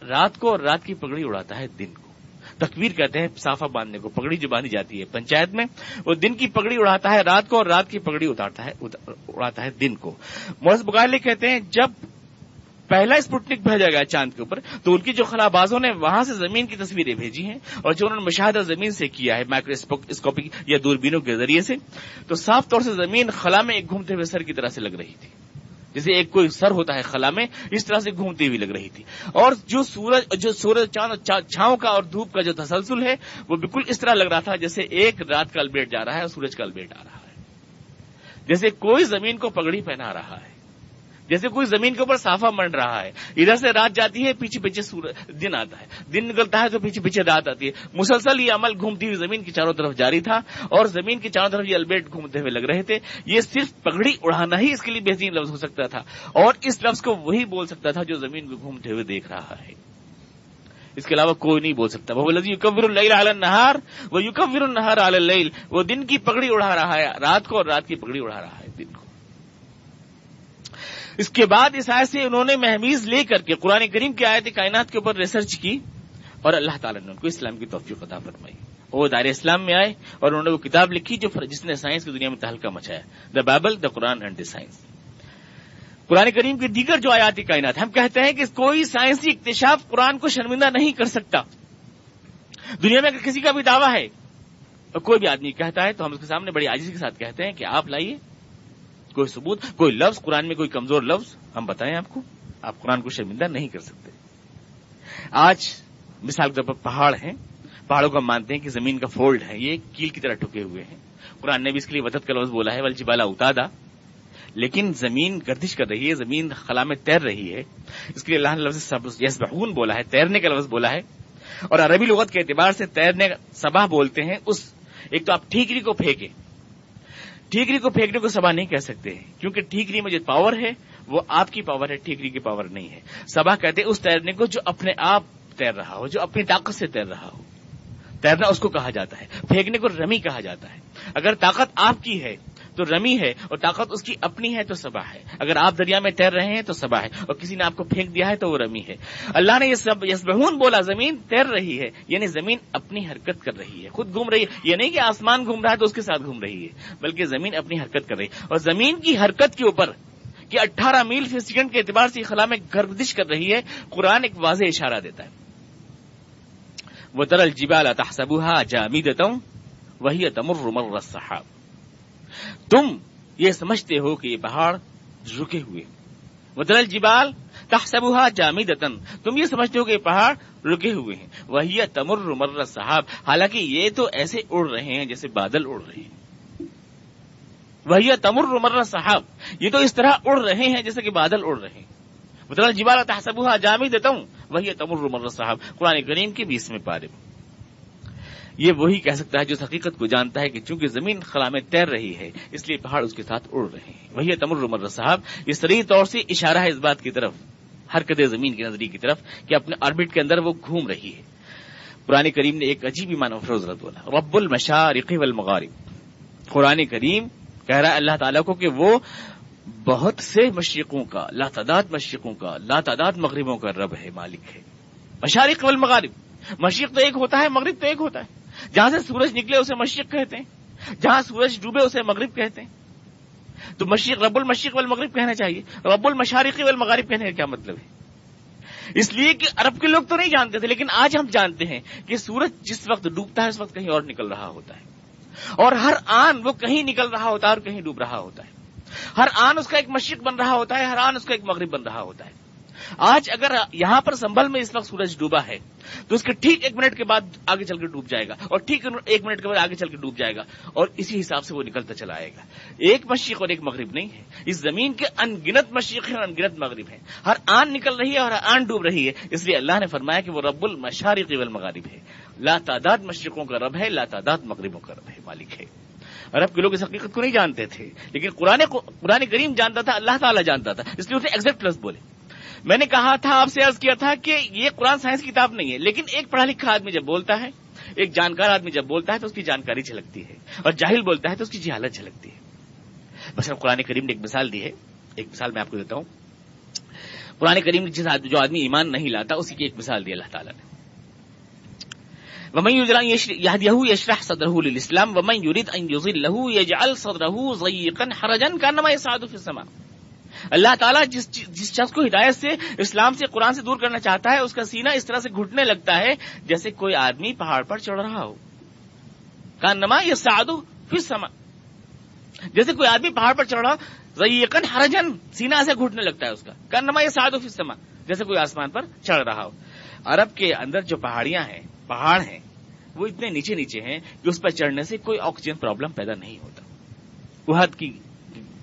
رات کو اور رات کی پگڑی اڑاتا ہے دن کو۔ تکویر کہتے ہیں صافہ باندھنے کو، پگڑی جو باندھی جاتی ہے پنچایت میں، وہ دن کی پگڑی اڑاتا ہے رات کو اور رات کی پگڑی اڑاتا ہے دن کو۔ مورس بکائل کہتے ہیں جب پہلا اسپوٹنک بھیجا گیا چاند کے اوپر تو ان کی جو خلابازوں نے وہاں سے زمین کی تصویریں بھیجی ہیں اور جو انہوں نے مشاہدہ زمین سے کیا ہے مائکروسکوپی یا دوربینوں کے ذریعے سے، تو صاف طور سے زمین خلا میں ایک گھومتے ہوئے سر کی طرح سے لگ رہی تھی، جیسے ایک کوئی سر ہوتا ہے خلا میں، اس طرح سے گھومتی ہوئی لگ رہی تھی۔ اور جو سورج چاند چھاؤں کا اور دھوپ کا جو تسلسل ہے وہ بالکل اس طرح لگ رہا تھا جیسے ایک رات کا البیٹ جا رہا ہے اور سورج کا البیٹ آ رہا ہے، جیسے کوئی زمین کو پگڑی پہنا رہا ہے، جیسے کوئی زمین کے اوپر صافہ منڈ رہا ہے۔ ادھر سے رات جاتی ہے، پیچھے پیچھے دن آتا ہے، دن نکلتا ہے تو پیچھے پیچھے رات آتی ہے۔ مسلسل یہ عمل گھومتی ہوئی زمین کی چاروں طرف جاری تھا اور زمین کی چاروں طرف یہ البیٹ گھومتے ہوئے لگ رہے تھے۔ یہ صرف پگڑی اڑانا ہی اس کے لیے بہترین لفظ ہو سکتا تھا اور اس لفظ کو وہی بول سکتا تھا جو زمین کو گھومتے ہوئے دیکھ رہا ہے، اس کے علاوہ کوئی نہیں بول سکتا۔ وَالَّذِي يُكَوِّرُ اللَّيْلَ عَلَى النَّهَارِ وَيُكَوِّرُ النَّهَارَ عَلَى اللَّيْلِ، وہ دن کی پگڑی اڑا رہا ہے رات کو اور رات کی پگڑی اڑا رہا ہے دن کو۔ اس کے بعد اس آیت سے انہوں نے مہمیز لے کر کے قرآن کریم کی آیت کائنات کے اوپر ریسرچ کی اور اللہ تعالیٰ نے ان کو اسلام کی توفیق عطا فرمائی۔ وہ دائرہ اسلام میں آئے اور انہوں نے وہ کتاب لکھی جس نے سائنس کی دنیا میں تہلکہ مچایا، the Bible, the Quran and the science. قرآن کریم کی دیگر جو آیات کائنات، ہم کہتے ہیں کہ کوئی سائنسی اکتشاف قرآن کو شرمندہ نہیں کر سکتا۔ دنیا میں اگر کسی کا بھی دعویٰ ہے اور کوئی بھی آدمی کہتا ہے تو ہم اس کے سامنے بڑی عاجزی کے ساتھ کہتے ہیں کہ آپ لائیے کوئی ثبوت، کوئی لفظ قرآن میں، کوئی کمزور لفظ ہم بتائیں آپ کو، آپ قرآن کو شرمندہ نہیں کر سکتے۔ آج مثال کے طور پر پہاڑ ہیں، پہاڑوں کو ہم مانتے ہیں کہ زمین کا فولڈ ہے، یہ کیل کی طرح ٹکے ہوئے ہیں، قرآن نے بھی اس کے لیے وتد کا لفظ بولا ہے، والجبال اوتادا، لیکن زمین گردش کر رہی ہے، زمین خلا میں تیر رہی ہے، اس کے لیے اللہ نے لفظ یسبحون بولا ہے، تیرنے کا لفظ بولا ہے۔ اور عربی لغت کے اعتبار سے تیرنے سباح بولتے ہیں اس، ایک تو آپ ٹھیکری کو پھینکیں، ٹھیکری کو پھینکنے کو سباح نہیں کہہ سکتے کیونکہ ٹھیکری میں جو پاور ہے وہ آپ کی پاور ہے، ٹھیکری کی پاور نہیں ہے۔ سباح کہتے ہیں اس تیرنے کو جو اپنے آپ تیر رہا ہو، جو اپنی طاقت سے تیر رہا ہو، تیرنا اس کو کہا جاتا ہے۔ پھینکنے کو رمی کہا جاتا ہے۔ اگر طاقت آپ کی ہے تو رمی ہے اور طاقت اس کی اپنی ہے تو سباح ہے۔ اگر آپ دریا میں تیر رہے ہیں تو سباح ہے اور کسی نے آپ کو پھینک دیا ہے تو وہ رمی ہے۔ اللہ نے یہ سب یسبحون بولا، زمین تیر رہی ہے یعنی زمین اپنی حرکت کر رہی ہے، خود گھوم رہی ہے۔ یہ نہیں کہ آسمان گھوم رہا ہے تو اس کے ساتھ گھوم رہی ہے، بلکہ زمین اپنی حرکت کر رہی ہے۔ اور زمین کی حرکت کے اوپر کہ 18 میل فی سیکنڈ کے اعتبار سے خلا میں گردش کر رہی ہے، قرآن ایک واضح اشارہ دیتا ہے۔ وَتَرَى الْجِبَالَ تَحْسَبُهَا جَامِدَةً وَهِيَ تَمُرُّ مَرَّ السَّحَابِ، تم یہ سمجھتے ہو کہ یہ پہاڑ رکے ہوئے، وَتَرَى الْجِبَالَ تَحْسَبُهَا جَامِدَةً، تم یہ سمجھتے ہو کہ یہ پہاڑ رکے ہوئے ہیں، وَهِيَ تَمُرُّ مَرَّ السَّحَابِ، حالانکہ یہ تو ایسے اڑ رہے ہیں جیسے بادل اڑ رہے ہیں۔ وَهِيَ تَمُرُّ مَرَّ السَّحَابِ، یہ تو اس طرح اڑ رہے ہیں جیسے کہ بادل اڑ رہے ہیں۔ وَتَرَى الْجِبَالَ تَحْسَبُهَا جَامِدَةً وَهِيَ تَمُرُّ مَرَّ السَّحَابِ، قرآن کریم کے 20ویں پارے میں۔ یہ وہی کہہ سکتا ہے جو حقیقت کو جانتا ہے کہ چونکہ زمین خلا میں تیر رہی ہے اس لیے پہاڑ اس کے ساتھ اڑ رہے ہیں۔ وَهِيَ تَمُرُّ مَرَّ السَّحَابِ، یہ صریح طور سے اشارہ ہے اس بات کی طرف، حرکت زمین کی نظریے کی طرف کہ اپنے آربٹ کے اندر وہ گھوم رہی ہے۔ قرآن کریم نے ایک عجیب ایمان افروز رد بولا، رب المشارق والمغارب، قرآن کریم کہہ رہا ہے اللہ تعالیٰ کو کہ وہ بہت سے مشرقوں کا، لاتعداد مشرقوں کا، لاتعداد مغربوں کا رب ہے، مالک ہے۔ مشارق والمغارب، مشرق تو ایک ہوتا ہے، مغرب تو ایک ہوتا ہے۔ جہاں سے سورج نکلے اسے مشرق کہتے ہیں، جہاں سورج ڈوبے اسے مغرب کہتے ہیں۔ تو مشرق، رب المشرق والمغرب کہنا چاہیے، رب المشارق والمغارب کہنے کا کیا مطلب ہے؟ اس لیے کہ عرب کے لوگ تو نہیں جانتے تھے، لیکن آج ہم جانتے ہیں کہ سورج جس وقت ڈوبتا ہے اس وقت کہیں اور نکل رہا ہوتا ہے، اور ہر آن وہ کہیں نکل رہا ہوتا ہے اور کہیں ڈوب رہا ہوتا ہے۔ ہر آن اس کا ایک مشرق بن رہا ہوتا ہے، ہر آن اس کا ایک مغرب بن رہا ہوتا ہے۔ آج اگر یہاں پر سنبھل میں اس وقت سورج ڈوبا ہے تو اس کے ٹھیک 1 منٹ کے بعد آگے چل کے ڈوب جائے گا، اور ٹھیک 1 منٹ کے بعد آگے چل کے ڈوب جائے گا، اور اسی حساب سے وہ نکلتا چلا آئے گا۔ ایک مشرق اور ایک مغرب نہیں ہے، اس زمین کے انگنت مشرق ہیں اور انگنت مغرب ہیں، ہر آن نکل رہی ہے اور ہر آن ڈوب رہی ہے۔ اس لیے اللہ نے فرمایا کہ وہ رب المشارق والمغارب ہے، لا تعداد مشرقوں کا رب ہے، لا تعداد مغربوں کا رب ہے، مالک ہے۔ عرب کے لوگ اس حقیقت کو نہیں جانتے تھے، لیکن قرآن کریم جانتا تھا، اللہ تعالیٰ جانتا تھا، اس لیے اسے ایگزیکٹ لفظ بولے۔ میں نے کہا تھا، آپ سے عرض کیا تھا کہ یہ قرآن سائنس کی کتاب نہیں ہے، لیکن ایک پڑھا لکھا آدمی جب بولتا ہے ایک جانکار آدمی جب بولتا ہے تو اس کی جانکاری جھلکتی ہے، اور جاہل بولتا ہے تو اس کی جہالت جھلکتی ہے. بس قرآن کریم نے ایک مثال دی ہے، ایک مثال میں آپ کو دیتا ہوں. قرآن کریم نے جو آدمی ایمان نہیں لاتا اسی کی ایک مثال دی اللہ تعالیٰ نے. وَمَن يُرِدْ أَن يَهْدِيَهُ يَشْرَحْ صَدْرَهُ لِلْإِسْلَامِ وَمَن يُرِدْ أَن يُضِلَّهُ يَجْعَلْ صَدْرَهُ ضَيِّقًا حَرَجًا كَأَنَّمَا يَصْعَدُ فِي السَّمَاءِ. اللہ تعالیٰ جس شخص کو ہدایت سے، اسلام سے، قرآن سے دور کرنا چاہتا ہے، اس کا سینہ اس طرح سے گھٹنے لگتا ہے جیسے کوئی آدمی پہاڑ پر چڑھ رہا ہو. كَأَنَّمَا يَصْعَدُ فِي السَّمَاءِ، جیسے کوئی آدمی پہاڑ پر چڑھ رہا، ضَيِّقًا حَرَجًا، سینہ ایسے گھٹنے لگتا ہے اس کا. كَأَنَّمَا يَصْعَدُ فِي السَّمَاءِ، جیسے کوئی آسمان پر چڑھ رہا ہو. عرب کے اندر جو پہاڑیاں ہیں، پہاڑ ہیں، وہ اتنے نیچے نیچے ہیں کہ اس پر چڑھنے سے کوئی آکسیجن پرابلم پیدا نہیں ہوتا. احد کی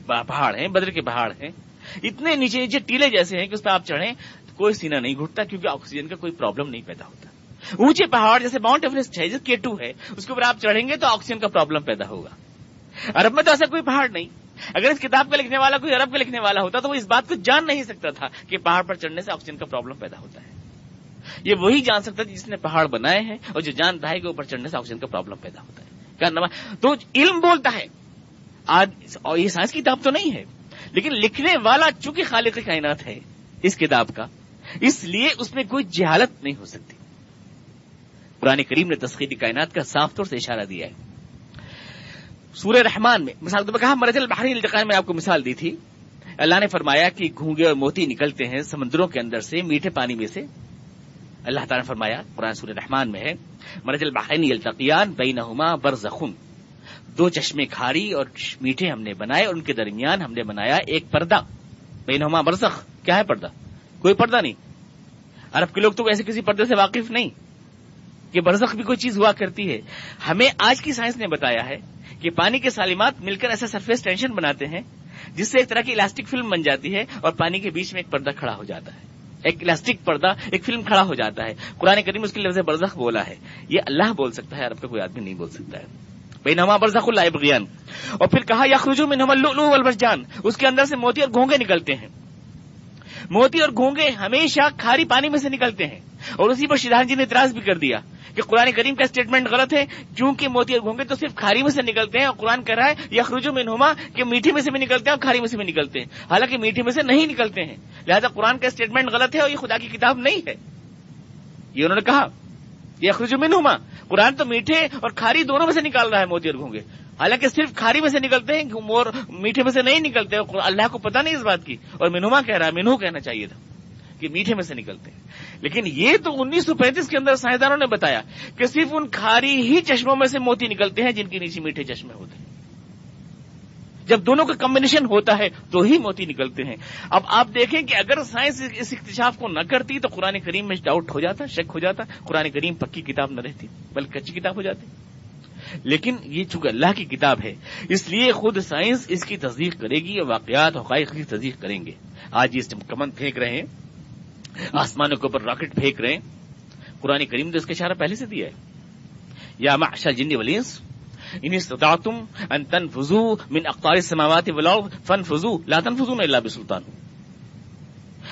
پہاڑ ہیں، بدر کے پہاڑ ہیں، اتنے نیچے نیچے ٹیلے جیسے ہیں کہ اس پہ آپ چڑھیں تو کوئی سینہ نہیں گھٹتا، کیونکہ آکسیجن کا کوئی پرابلم نہیں پیدا ہوتا. اونچے پہاڑ جیسے ماؤنٹ ایوریسٹ ہے، جیسے K2 ہے، اس کے اوپر آپ چڑھیں گے تو آکسیجن کا پرابلم پیدا ہوگا. عرب میں تو ایسا کوئی پہاڑ نہیں. اگر اس کتاب کا لکھنے والا کوئی عرب کا لکھنے والا ہوتا تو وہ اس بات کو جان نہیں سکتا تھا کہ پہاڑ پر چڑھنے سے آکسیجن کا پرابلم پیدا ہوتا ہے. یہ وہی جان سکتا ہے جس نے پہاڑ بنائے ہیں اور جو جانتا ہے کہ اوپر چڑھنے سے آکسیجن کا پرابلم پیدا ہوتا ہے. تو علم بولتا ہے، اور یہ سائنس کی کتاب تو نہیں ہے، لیکن لکھنے والا چونکہ خالق کائنات ہے اس کتاب کا، اس لیے اس میں کوئی جہالت نہیں ہو سکتی. قرآن کریم نے تسخیر کائنات کا صاف طور سے اشارہ دیا ہے. سورہ رحمان میں مثال تو کہا مرج البحر التقاء میں آپ کو مثال دی تھی. اللہ نے فرمایا کہ گھونگے اور موتی نکلتے ہیں سمندروں کے اندر سے، میٹھے پانی میں سے. اللہ تعالیٰ نے فرمایا قرآن سورہ رحمان میں ہے مرج البحرین یلتقیان بینہما برزخ، دو چشمے کھاری اور میٹھے ہم نے بنائے، اور ان کے درمیان ہم نے بنایا ایک پردہ. بینہما برزخ، کیا ہے پردہ؟ کوئی پردہ نہیں. عرب کے لوگ تو ایسے کسی پردے سے واقف نہیں کہ برزخ بھی کوئی چیز ہوا کرتی ہے. ہمیں آج کی سائنس نے بتایا ہے کہ پانی کے سالمات مل کر ایسا سرفیس ٹینشن بناتے ہیں جس سے ایک طرح کی الاسٹک فلم بن جاتی ہے اور پانی کے بیچ میں ایک پردہ کھڑا ہو جاتا ہے، ایک الاسٹک پردہ، ایک فلم کھڑا ہو جاتا ہے. قرآن کریم اس کے لفظ برزخ بولا ہے. یہ اللہ بول سکتا ہے، عرب کا کوئی آدمی نہیں بول سکتا ہے. بینہما برزخ لا یبغیان. اور پھر کہا یخرج منہما اللؤلؤ والمرجان، اس کے اندر سے موتی اور گھونگے نکلتے ہیں. موتی اور گھونگے ہمیشہ کھاری پانی میں سے نکلتے ہیں. اور اسی پر شیران جی نے اعتراض بھی کر دیا کہ قرآن کریم کا اسٹیٹمنٹ غلط ہے، کیونکہ موتی اور گھونگے تو صرف کھاری میں سے نکلتے ہیں، اور قرآن کہہ رہا ہے یخرج منہما کہ میٹھے میں سے بھی نکلتے ہیں اور کھاری میں سے بھی نکلتے ہیں، حالانکہ میٹھے میں سے نہیں نکلتے ہیں. لہذا قرآن کا اسٹیٹمنٹ غلط ہے اور یہ خدا کی کتاب نہیں ہے. یہ انہوں نے کہا یخرج منہما، قرآن تو میٹھے اور کھاری دونوں میں سے نکال رہا ہے موتی اور گھونگے، حالانکہ صرف کھاری میں سے نکلتے ہیں اور میٹھے میں سے نہیں نکلتے. اللہ کو پتہ نہیں اس بات کی، اور منہما کہہ رہا ہے، منہو کہنا چاہیے تھا کہ میٹھے میں سے نکلتے ہیں. لیکن یہ تو 1935 کے اندر سائنسدانوں نے بتایا کہ صرف ان کھاری ہی چشموں میں سے موتی نکلتے ہیں جن کے نیچے میٹھے چشمے ہوتے ہیں. جب دونوں کا کمبینیشن ہوتا ہے تو ہی موتی نکلتے ہیں. اب آپ دیکھیں کہ اگر سائنس اس اکتشاف کو نہ کرتی تو قرآن کریم میں ڈاؤٹ ہو جاتا، شک ہو جاتا، قرآن کریم پکی کتاب نہ رہتی بلکہ کچی کتاب ہو جاتی. لیکن یہ چونکہ اللہ کی کتاب ہے اس لیے خود سائنس اس کی تصدیق کرے گی اور واقعات حقائق کی تصدیق کریں گے. آج یہ کمن پھینک رہے ہیں، آسمانوں کے اوپر راکٹ پھینک رہے ہیں، قرآن کریم نے اس کا اشارہ پہلے سے دیا ہے. یا معشر الجن والانس ان استطعتم ان تنفذوا من اقطار السماوات والارض فانفذوا لا تنفذون الا بسلطان.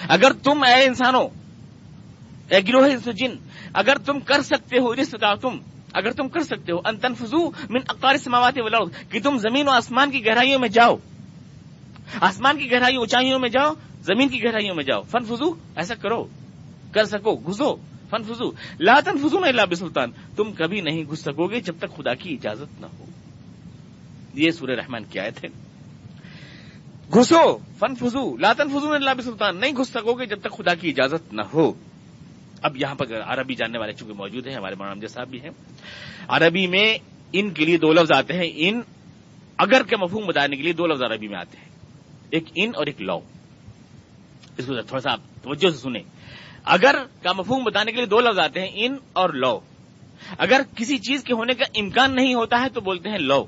اگر تم اے انسانوں، اے گروہ انس و جن، اگر تم کر سکتے ہو، ان استطعتم، اگر تم کر سکتے ہو، ان تنفذوا من اقطار السماوات والارض، کہ تم زمین و آسمان کی گہرائیوں میں جاؤ، آسمان کی گہرائیوں اونچائیوں میں جاؤ، زمین کی گہرائیوں میں جاؤ، فنفذوا، ایسا کرو، کر سکو، گھسو، فنفذوا لا تنفذون الا بسلطان، تم کبھی نہیں گھس سکو گے جب تک خدا کی اجازت نہ ہو. یہ سورہ رحمان کی آیت ہے. گھسو، فنفذوا لا تنفذون الا بسلطان، نہیں گھس سکو گے جب تک خدا کی اجازت نہ ہو. اب یہاں پر عربی جاننے والے چونکہ موجود ہیں، ہمارے مولانا امجد صاحب بھی ہیں. عربی میں ان کے لیے دو لفظ آتے ہیں. ان اگر کا مفہوم بتانے کے لیے دو لفظ عربی میں آتے ہیں، ایک ان اور ایک لو. اس کو تھوڑا سا آپ توجہ سے سنیں. اگر کا مفہوم بتانے کے لیے دو لفظ آتے ہیں، ان اور لو. اگر کسی چیز کے ہونے کا امکان نہیں ہوتا ہے تو بولتے ہیں لو،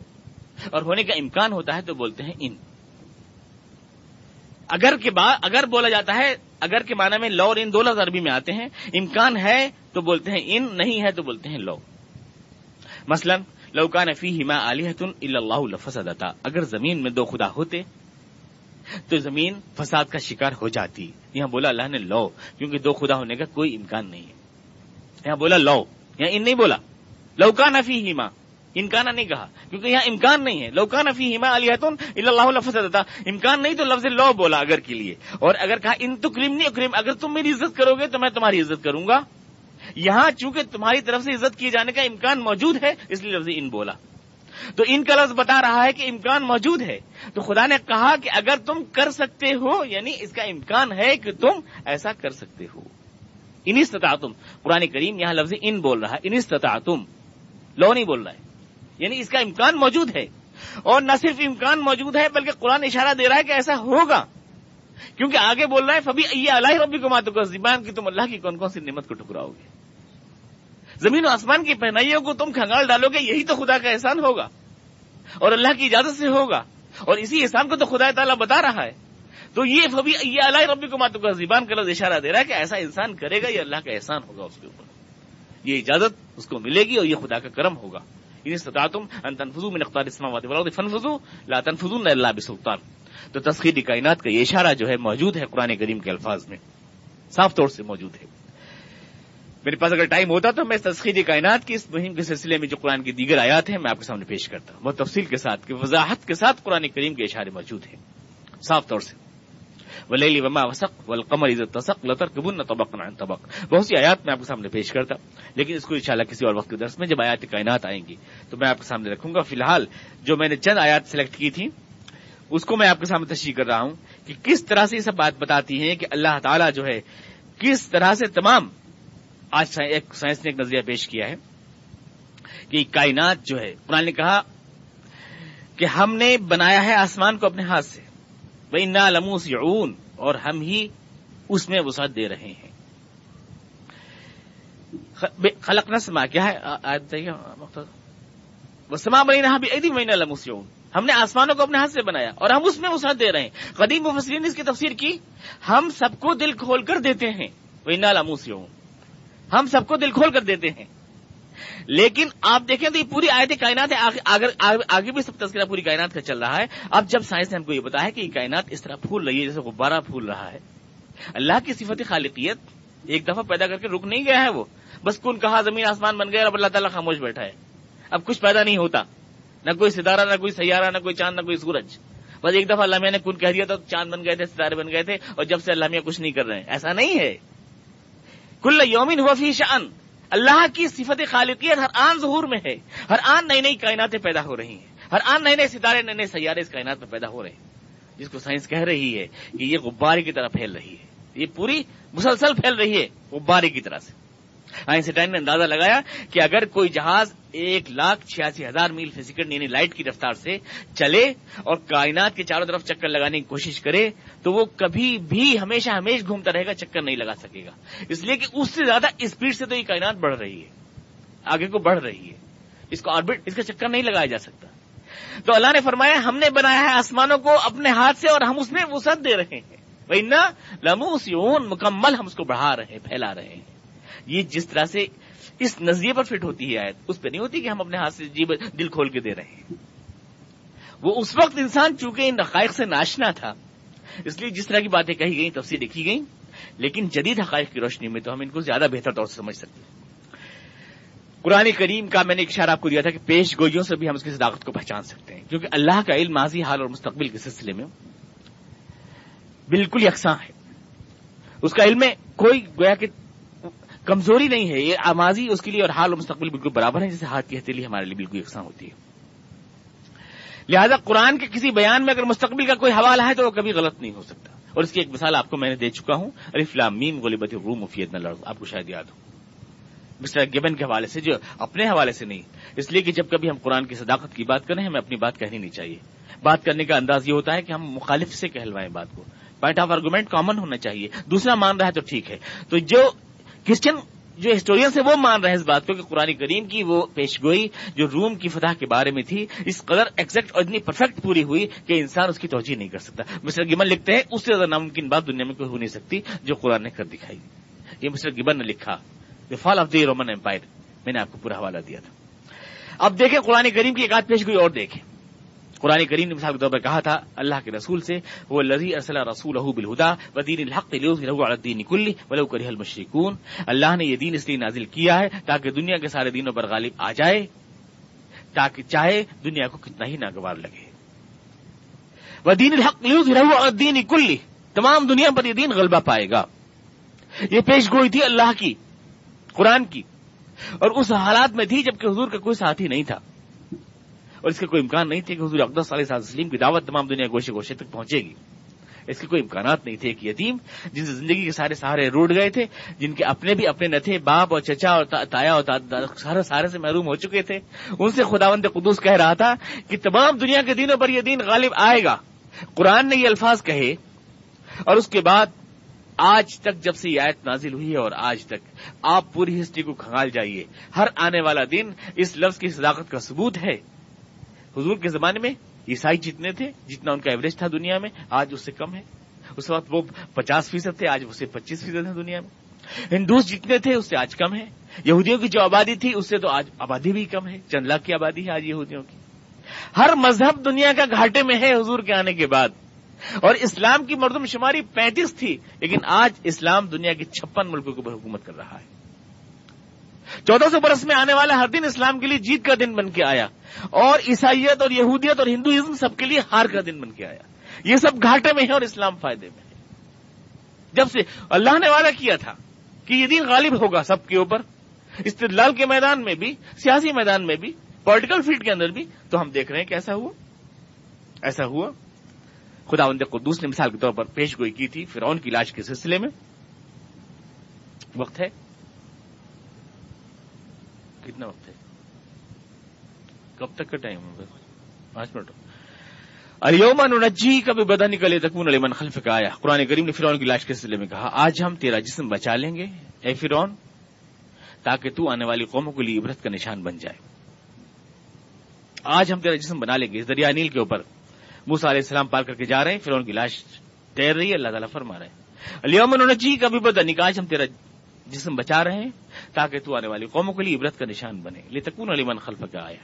اور ہونے کا امکان ہوتا ہے تو بولتے ہیں ان. اگر کے بعد اگر بولا جاتا ہے، اگر کے معنی میں لو اور ان دو لفظ عربی میں آتے ہیں. امکان ہے تو بولتے ہیں ان، نہیں ہے تو بولتے ہیں لو. مثلا لو کان فیہما آلہۃ الا اللہ لفسدتا، اگر زمین میں دو خدا ہوتے تو زمین فساد کا شکار ہو جاتی. یہاں بولا اللہ نے لو، کیونکہ دو خدا ہونے کا کوئی امکان نہیں ہے. یہاں بولا لو، یہاں ان نہیں بولا. لوکان فیہما، امکانہ نہیں کہا کیونکہ یہاں امکان نہیں ہے. لوکان فیہما آلہۃ الا اللہ لفسدتا، امکان نہیں تو لفظ لو بولا اگر کے لیے. اور اگر کہا ان تکرمنی اکرم، اگر تم میری عزت کرو گے تو میں تمہاری عزت کروں گا. یہاں چونکہ تمہاری طرف سے عزت کیے جانے کا امکان موجود ہے اس لیے لفظ ان بولا. تو ان کا لفظ بتا رہا ہے کہ امکان موجود ہے. تو خدا نے کہا کہ اگر تم کر سکتے ہو، یعنی اس کا امکان ہے کہ تم ایسا کر سکتے ہو. ان استطاعتم، قرآن کریم یہاں لفظ ان بول رہا ہے، ان استطاعتم، لو نہیں بول رہا ہے. یعنی اس کا امکان موجود ہے. اور نہ صرف امکان موجود ہے بلکہ قرآن اشارہ دے رہا ہے کہ ایسا ہوگا، کیونکہ آگے بول رہا ہے فبی ای آلاء ربکما تکذبان، کہ تم اللہ کی کون کون سی نعمت کو ٹکراؤ گے. زمین و آسمان کی پہنائیوں کو تم کھنگال ڈالو گے، یہی تو خدا کا احسان ہوگا اور اللہ کی اجازت سے ہوگا. اور اسی احسان کو تو خدا تعالیٰ بتا رہا ہے. تو یہ فبی ای آلاء ربکما تکذبان کا لفظ اشارہ دے رہا ہے کہ ایسا انسان کرے گا، یہ اللہ کا احسان ہوگا اس کے اوپر، یہ اجازت اس کو ملے گی اور یہ خدا کا کرم ہوگا. ان استطعتم ان تنفذوا من اقطار السماوات والارض فانفذوا لا تنفذون الا بسلطان. تو تسخیر کائنات کا یہ اشارہ جو ہے موجود ہے قرآن کریم کے الفاظ میں، صاف طور سے موجود ہے. میرے پاس اگر ٹائم ہوتا تو میں تسخیر کائنات کی اس مہم کے سلسلے میں جو قرآن کی دیگر آیات ہیں میں آپ کے سامنے پیش کرتا ہوں، بہت تفصیل کے ساتھ، کہ وضاحت کے ساتھ قرآن کریم کے اشارے موجود ہیں صاف طور سے. واللیل وما وسق والقمر اذا اتسق لتركبن طبقا عن طبق. بہت سی آیات میں آپ کے سامنے پیش کرتا، لیکن اس کو انشاءاللہ کسی اور وقت کے درس میں جب آیات کائنات آئیں گی تو میں آپ کے سامنے رکھوں گا. فی الحال جو میں نے چند آیات سلیکٹ کی تھی اس کو میں آپ کے سامنے تشریح کر رہا ہوں کہ کس طرح سے یہ سب بات بتاتی ہیں کہ اللہ تعالیٰ جو ہے کس طرح سے تمام، آج سائنس نے ایک نظریہ پیش کیا ہے کہ کائنات جو ہے، قرآن نے کہا کہ ہم نے بنایا ہے آسمان کو اپنے ہاتھ سے، وَإِنَّا لَمُوسِعُونَ، اور ہم ہی اس میں وسعت دے رہے ہیں. خلقنا السماء، کیا ہے آیت بتائیے مختصر، وَالسَّمَاءَ بَنَيْنَاهَا بِأَيْدٍ وَإِنَّا لَمُوسِعُونَ، ہم نے آسمانوں کو اپنے ہاتھ سے بنایا اور ہم اس میں وسعت دے رہے ہیں. قدیم مفسرین نے اس کی تفسیر کی، ہم سب کو دل کھول کر دیتے ہیں، وَإِنَّا لَمُوسِعُونَ، ہم سب کو دل کھول کر دیتے ہیں. لیکن آپ دیکھیں تو یہ پوری آیت کائنات ہے، آگے بھی سب تذکرہ پوری کائنات کا چل رہا ہے. اب جب سائنس نے ہم کو یہ بتایا کہ یہ کائنات اس طرح پھول رہی ہے جیسے غبارہ پھول رہا ہے، اللہ کی صفت خالقیت ایک دفعہ پیدا کر کے رک نہیں گیا ہے، وہ بس کن کہا زمین آسمان بن گیا اور اب اللہ تعالیٰ خاموش بیٹھا ہے. اب کچھ پیدا نہیں ہوتا، نہ کوئی ستارہ، نہ کوئی سیارہ، نہ کوئی چاند، نہ کوئی سورج. بس ایک دفعہ اللہ میاں نے کن کہہ دیا تو چاند بن گئے تھے، ستارے بن گئے تھے، اور جب سے اللہ میاں کچھ نہیں کر رہے ہیں. ایسا نہیں ہے. کل یوم ہوا فی شأن، اللہ کی صفت خالقیت ہر آن ظہور میں ہے. ہر آن نئی نئی کائناتیں پیدا ہو رہی ہیں، ہر آن نئے نئے ستارے، نئے نئے سیارے اس کائنات میں پیدا ہو رہے ہیں، جس کو سائنس کہہ رہی ہے کہ یہ غبارے کی طرح پھیل رہی ہے، یہ پوری مسلسل پھیل رہی ہے غبارے کی طرح سے. آئنسٹائن نے اندازہ لگایا کہ اگر کوئی جہاز 1,86,000 میل فی سیکنڈ یعنی لائٹ کی رفتار سے چلے اور کائنات کے چاروں طرف چکر لگانے کی کوشش کرے تو وہ کبھی بھی ہمیشہ گھومتا رہے گا، چکر نہیں لگا سکے گا، اس لیے کہ اس سے زیادہ اسپیڈ سے تو یہ کائنات بڑھ رہی ہے، آگے کو بڑھ رہی ہے. اس کو آربٹ، اس کا چکر نہیں لگایا جا سکتا. تو اللہ نے فرمایا ہم نے بنایا ہے آسمانوں کو اپنے ہاتھ سے اور ہم اس میں وسعت دے رہے ہیں. وَإِنَّا لَمُوسِعُونَ، مکمل ہم اس کو بڑھا رہے ہیں، پھیلا رہے ہیں. یہ جس طرح سے اس نظریے پر فٹ ہوتی ہے آیت، اس پہ نہیں ہوتی کہ ہم اپنے ہاتھ سے دل کھول کے دے رہے ہیں. وہ اس وقت انسان چونکہ ان حقائق سے ناشنا تھا اس لیے جس طرح کی باتیں کہی گئیں، تفسیر لکھی گئیں، لیکن جدید حقائق کی روشنی میں تو ہم ان کو زیادہ بہتر طور سے سمجھ سکتے ہیں. قرآن کریم کا میں نے ایک اشارہ آپ کو دیا تھا کہ پیش گوئیوں سے بھی ہم اس کی صداقت کو پہچان سکتے ہیں، کیونکہ اللہ کا علم ماضی، حال اور مستقبل کے سلسلے میں بالکل یکساں ہے. اس کا علم میں کوئی گویا کہ کمزوری نہیں ہے. یہ ماضی اس کے لیے اور حال اور مستقبل بالکل برابر ہیں، جیسے ہاتھ کی ہتھیلی ہمارے لیے بالکل یکساں ہوتی ہے. لہذا قرآن کے کسی بیان میں اگر مستقبل کا کوئی حوالہ ہے تو وہ کبھی غلط نہیں ہو سکتا. اور اس کی ایک مثال آپ کو میں نے دے چکا ہوں، الف لام میم غلبت الروم فی ادنی الارض، آپ کو شاید یاد ہو، مسٹر گیبن کے حوالے سے، جو اپنے حوالے سے نہیں. اس لیے کہ جب کبھی ہم قرآن کی صداقت کی بات کریں ہمیں اپنی بات کہنی نہیں چاہیے. بات کرنے کا انداز یہ ہوتا ہے کہ ہم مخالف سے کہلوائیں بات کو، پوائنٹ آف آرگومنٹ کامن ہونا چاہیے، دوسرا مان رہا ہے تو ٹھیک ہے. تو جو کرسچن جو ہسٹورینس ہے وہ مان رہے ہیں اس بات کو کہ قرآن کریم کی وہ پیشگوئی جو روم کی فتح کے بارے میں تھی اس قدر ایگزیکٹ اور اتنی پرفیکٹ پوری ہوئی کہ انسان اس کی توجہ نہیں کر سکتا. مسٹر گبن لکھتے ہیں اس سے زیادہ ناممکن بات دنیا میں کوئی ہو نہیں سکتی جو قرآن نے کر دکھائی. یہ مسٹر گبن نے لکھا، دی فال آف دی رومن امپائر، میں نے آپ کو پورا حوالہ دیا تھا. اب دیکھیں قرآن کریم کی ایک آدھ پیشگوئی اور دیکھیں. قرآن کریم نے مثال کے طور پر کہا تھا اللہ کے رسول سے، وہ الذی ارسل رسولہ بالہدی ودین الحق لیظہرہ علی الدین کلہ ولو کرہ المشرکون، اللہ نے یہ دین اس لیے نازل کیا ہے تاکہ دنیا کے سارے دینوں پر غالب آ جائے، تاکہ چاہے دنیا کو کتنا ہی ناگوار لگے. ودین الحق لیظہرہ علی الدین کلہ، تمام دنیا پر یہ دین غلبہ پائے گا. یہ پیش گوئی تھی اللہ کی، قرآن کی، اور اس حالات میں تھی جبکہ حضور کا کوئی ساتھی نہیں تھا اور اس کا کوئی امکان نہیں تھا کہ حضور اقدس صلی اللہ علیہ وسلم کی دعوت تمام دنیا گوشے گوشے تک پہنچے گی. اس کے کوئی امکانات نہیں تھے. ایک یتیم جن سے زندگی کے سارے سہارے روٹ گئے تھے، جن کے اپنے بھی اپنے نہ تھے، باپ اور چچا اور تایا اور سارے سے محروم ہو چکے تھے، ان سے خداوند قدوس کہہ رہا تھا کہ تمام دنیا کے دینوں پر یہ دین غالب آئے گا. قرآن نے یہ الفاظ کہے اور اس کے بعد آج تک جب سے یہ آیت نازل ہوئی ہے اور آج تک آپ پوری ہسٹری کو کھنگال جائیے، ہر آنے والا دن اس لفظ کی صداقت کا ثبوت ہے. حضور کے زمانے میں عیسائی جتنے تھے، جتنا ان کا ایوریج تھا دنیا میں، آج اس سے کم ہے. اس وقت وہ 50% تھے، آج وہ صرف 25% ہیں دنیا میں. ہندوز جتنے تھے اس سے آج کم ہے. یہودیوں کی جو آبادی تھی اس سے تو آج آبادی بھی کم ہے، چند لاکھ کی آبادی ہے آج یہودیوں کی. ہر مذہب دنیا کا گھاٹے میں ہے حضور کے آنے کے بعد، اور اسلام کی مردم شماری 35 تھی، لیکن آج اسلام دنیا کے 56 ملکوں کے اوپر حکومت کر رہا ہے. 1400 برس میں آنے والا ہر دن اسلام کے لیے جیت کا دن بن کے آیا، اور عیسائیت اور یہودیت اور ہندوازم سب کے لیے ہار کا دن بن کے آیا. یہ سب گھاٹے میں ہے اور اسلام فائدے میں ہے. جب سے اللہ نے وعدہ کیا تھا کہ یہ دین غالب ہوگا سب کے اوپر، استدلال کے میدان میں بھی، سیاسی میدان میں بھی، پولیٹیکل فیلڈ کے اندر بھی، تو ہم دیکھ رہے ہیں کہ ایسا ہوا. خداوند قدوس نے مثال کے طور پر پیش گوئی کی تھی فرعون کی لاش کے سلسلے میں. وقت ہے؟ کتنا وقت ہے؟ کب تک کا ٹائم ہوگا؟ 5 منٹ. الیوم ننجیک ببدنک لتکون لمن خلفک آیہ. قرآن کریم نے فرعون کی لاش کے سلسلے میں کہا آج ہم تیرا جسم بچا لیں گے اے فرعون، تاکہ تو آنے والی قوموں کے لیے عبرت کا نشان بن جائے. آج ہم تیرا جسم بنا لیں گے. اس دریا نیل کے اوپر موسیٰ علیہ السلام پار کر کے جا رہے ہیں، فرعون کی لاش تیر رہی ہے. اللہ تعالیٰ فرما رہے ہیں الیوم ننجیک ببدنک، آج ہم تیرا جسم بچا رہے ہیں تاکہ تو آنے والی قوموں کے لیے عبرت کا نشان بنے. لتکون لمن خلفک آیہ.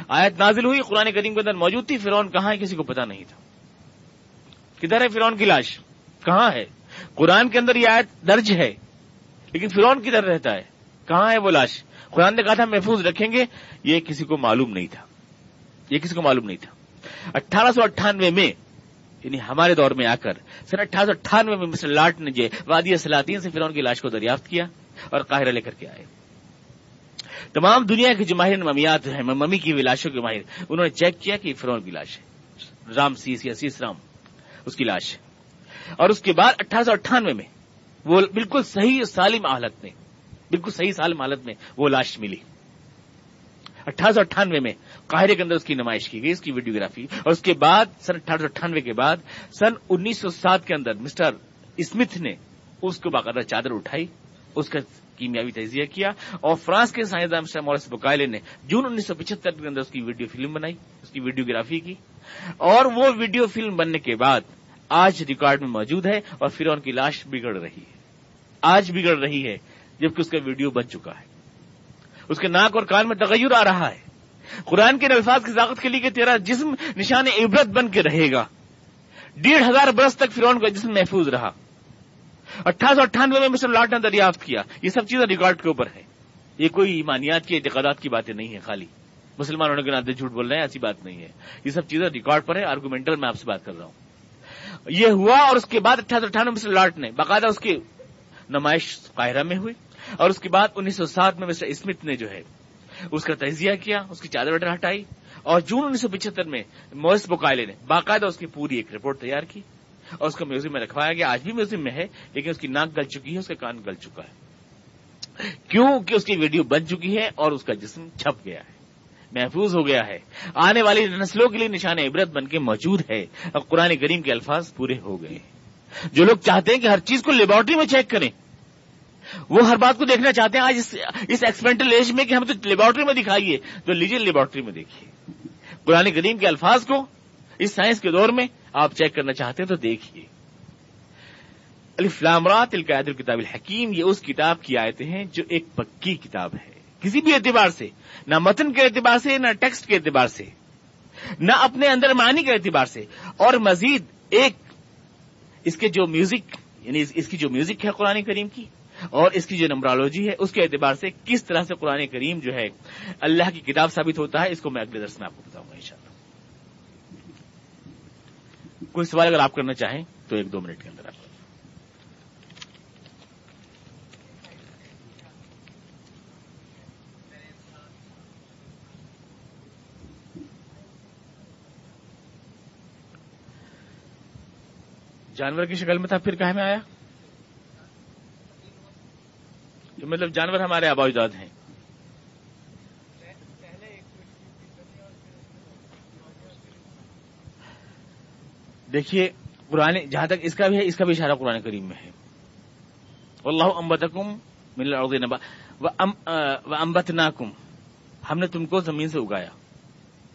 آیت نازل ہوئی، قرآن کریم کے اندر موجود تھی. فرعون کہاں ہے کسی کو پتا نہیں تھا. کدھر ہے فرعون کی لاش؟ کہاں ہے؟ قرآن کے اندر یہ آیت درج ہے، لیکن فرعون کدھر رہتا ہے؟ کہاں ہے وہ لاش؟ قرآن نے کہا تھا محفوظ رکھیں گے، یہ کسی کو معلوم نہیں تھا. 1898 میں، یعنی ہمارے دور میں آ کر سن 1898 میں مسٹر لاٹ نے وادی سلاطین سے فرعون کی لاش کو دریافت کیا اور قاہرہ لے کر کے آئے. تمام دنیا کے جو ماہر ممیات ہیں، ممی کی لاشوں کے ماہر، انہوں نے چیک کیا کہ فرعون کی لاش ہے، رام سیس یا سیس رام اس کی لاش ہے. اور اس کے بعد 1898 میں وہ بالکل صحیح سالم حالت میں وہ لاش ملی. 1898 میں قاہرے کے اندر اس کی نمائش کی گئی، اس کی ویڈیوگرافی. اور اس کے بعد سن 1898 کے بعد سن 1907 کے اندر مسٹر اسمتھ نے اس کو باقاعدہ چادر اٹھائی، اس کا کیمیاوی تجزیہ کیا، اور فرانس کے سائنسدان مسٹر مورس بوکائلے نے جون 1975 کے اندر اس کی ویڈیو فلم بنائی، اس کی ویڈیوگرافی کی. اور وہ ویڈیو فلم بننے کے بعد آج ریکارڈ میں موجود ہے، اور فرعون کی لاش بگڑ رہی ہے، آج بگڑ رہی ہے، جبکہ اس کا ویڈیو بن چکا ہے. اس کے ناک اور کان میں تغیر آ رہا ہے. قرآن کے الفاظ کی طاقت کے لیے کہ تیرا جسم نشان عبرت بن کے رہے گا. 1500 برس تک فرعون کا جسم محفوظ رہا. 1898 میں مسٹر لاٹ نے دریافت کیا. یہ سب چیزیں ریکارڈ کے اوپر ہے. یہ کوئی ایمانیات کی اعتقادات کی باتیں نہیں ہیں، خالی مسلمان ہونے کے ناطے جھوٹ بول رہے ہیں ایسی بات نہیں ہے. یہ سب چیزیں ریکارڈ پر ہے، آرگومنٹل میں آپ سے بات کر رہا ہوں. یہ ہوا، اور اس کے بعد 1898 میں مسٹر لاٹ نے باقاعدہ اس کی نمائش قاہرہ میں ہوئی. اور اس کے بعد 1907 میں مسٹر اسمتھ نے جو ہے اس کا تجزیہ کیا، اس کی چادر وادر ہٹائی، اور جون 1975 میں مورس بوکائلے نے باقاعدہ اس کی پوری ایک رپورٹ تیار کی اور اس کو میوزیم میں رکھوایا گیا. آج بھی میوزیم میں ہے، لیکن اس کی ناک گل چکی ہے، اس کا کان گل چکا ہے. کیوں کہ اس کی ویڈیو بن چکی ہے اور اس کا جسم چھپ گیا ہے، محفوظ ہو گیا ہے، آنے والی نسلوں کے لیے نشان عبرت بن کے موجود ہے. اور قرآن کریم کے الفاظ پورے ہو گئے. جو لوگ چاہتے ہیں کہ ہر چیز کو لیبارٹری میں چیک کریں، وہ ہر بات کو دیکھنا چاہتے ہیں آج اس ایکسپیریمنٹل ایج میں کہ ہم تو لیبارٹری میں دکھائیے، تو لیجیے لیبارٹری میں دیکھیے. قرآن کریم کے الفاظ کو اس سائنس کے دور میں آپ چیک کرنا چاہتے ہیں تو دیکھیے. الف لام را تلک آیات الکتاب الحکیم، یہ اس کتاب کی آیتیں ہیں جو ایک پکی کتاب ہے، کسی بھی اعتبار سے، نہ متن کے اعتبار سے نہ ٹیکسٹ کے اعتبار سے. نہ اپنے اندر معنی کے اعتبار سے، اور مزید ایک اس کے جو میوزک، یعنی اس کی جو میوزک ہے قرآن کریم کی، اور اس کی جو نمبرالوجی ہے، اس کے اعتبار سے کس طرح سے قرآن کریم جو ہے اللہ کی کتاب ثابت ہوتا ہے، اس کو میں اگلے درس میں آپ کو بتاؤں گا انشاءاللہ۔ کوئی سوال اگر آپ کرنا چاہیں تو 1-2 منٹ کے اندر آپ۔ جانور کی شکل میں تھا، پھر کہاں میں آیا؟ مطلب جانور ہمارے آباء و اجداد ہیں۔ دیکھیے قرآن جہاں تک اس کا بھی ہے، اس کا بھی اشارہ قرآن کریم میں ہے۔ واللہ انبتکم من الارض وانبتناکم، ہم نے تم کو زمین سے اگایا،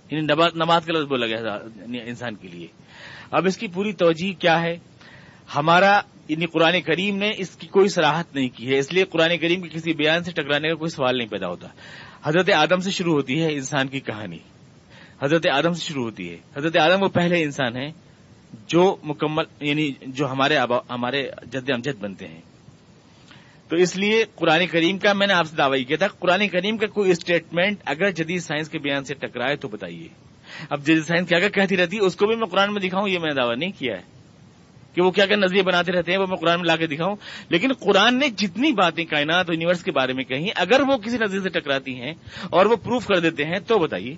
یعنی نبات کا لفظ بولا گیا انسان کے لیے۔ اب اس کی پوری توجیہ کیا ہے؟ ہمارا یعنی قرآن کریم نے اس کی کوئی صراحت نہیں کی ہے، اس لیے قرآن کریم کے کسی بیان سے ٹکرانے کا کوئی سوال نہیں پیدا ہوتا۔ حضرت آدم سے شروع ہوتی ہے انسان کی کہانی، حضرت آدم سے شروع ہوتی ہے۔ حضرت آدم وہ پہلے انسان ہیں جو مکمل، یعنی جو ہمارے جد امجد بنتے ہیں۔ تو اس لیے قرآن کریم کا میں نے آپ سے دعویٰ کیا تھا، قرآن کریم کا کوئی اسٹیٹمنٹ اگر جدید سائنس کے بیان سے ٹکرائے تو بتائیے۔ اب جدید سائنس کیا کہتی رہتی ہے اس کو بھی میں قرآن میں دکھاؤں، یہ میں نے دعویٰ نہیں کیا ہے کہ وہ کیا نظریے بناتے رہتے ہیں وہ میں قرآن میں لا کے دکھاؤں، لیکن قرآن نے جتنی باتیں کائنات اور یونیورس کے بارے میں کہیں اگر وہ کسی نظریے سے ٹکراتی ہیں اور وہ پروف کر دیتے ہیں تو بتائیے۔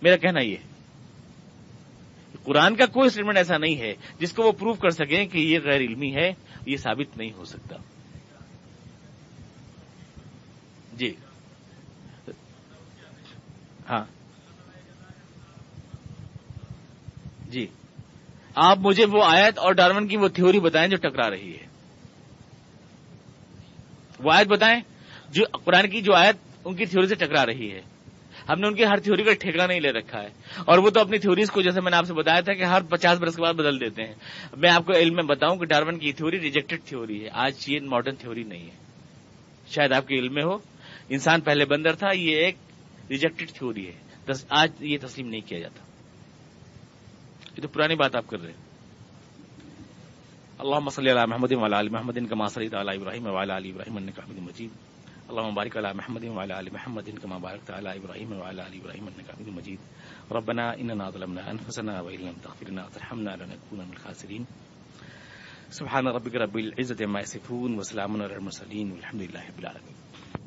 میرا کہنا یہ ہے قرآن کا کوئی اسٹیٹمنٹ ایسا نہیں ہے جس کو وہ پروف کر سکیں کہ یہ غیر علمی ہے، یہ ثابت نہیں ہو سکتا۔ جی ہاں جی، آپ مجھے وہ آیت اور ڈارون کی وہ تھیوری بتائیں جو ٹکرا رہی ہے، وہ آیت بتائیں جو قرآن کی جو آیت ان کی تھیوری سے ٹکرا رہی ہے۔ ہم نے ان کی ہر تھیوری کا ٹھیکہ نہیں لے رکھا ہے، اور وہ تو اپنی تھیوریز کو جیسے میں نے آپ سے بتایا تھا کہ ہر 50 برس کے بعد بدل دیتے ہیں۔ میں آپ کو علم میں بتاؤں کہ ڈارون کی تھیوری ریجیکٹڈ تھیوری ہے، آج یہ ماڈرن تھیوری نہیں ہے، شاید آپ کے علم میں ہو۔ انسان پہلے بندر تھا، یہ ایک ریجیکٹڈ تھیوری ہے، آج یہ تسلیم نہیں کیا جاتا، یہ تو پرانی بات آپ کر رہے ہیں۔ اللهم صل على محمد وعلى ال محمد كما صليت على ابراهيم وعلى ال ابراهيم انك حميد مجيد اللهم بارك على محمد وعلى ال محمد كما باركت على ابراهيم وعلى ال ابراهيم انك حميد مجيد ربنا اننا ظلمنا انفسنا وان لم تغفر لنا وترحمنا لنكون من الخاسرين سبحان ربك رب العزة عما يصفون وسلام على المرسلين والحمد لله رب العالمين۔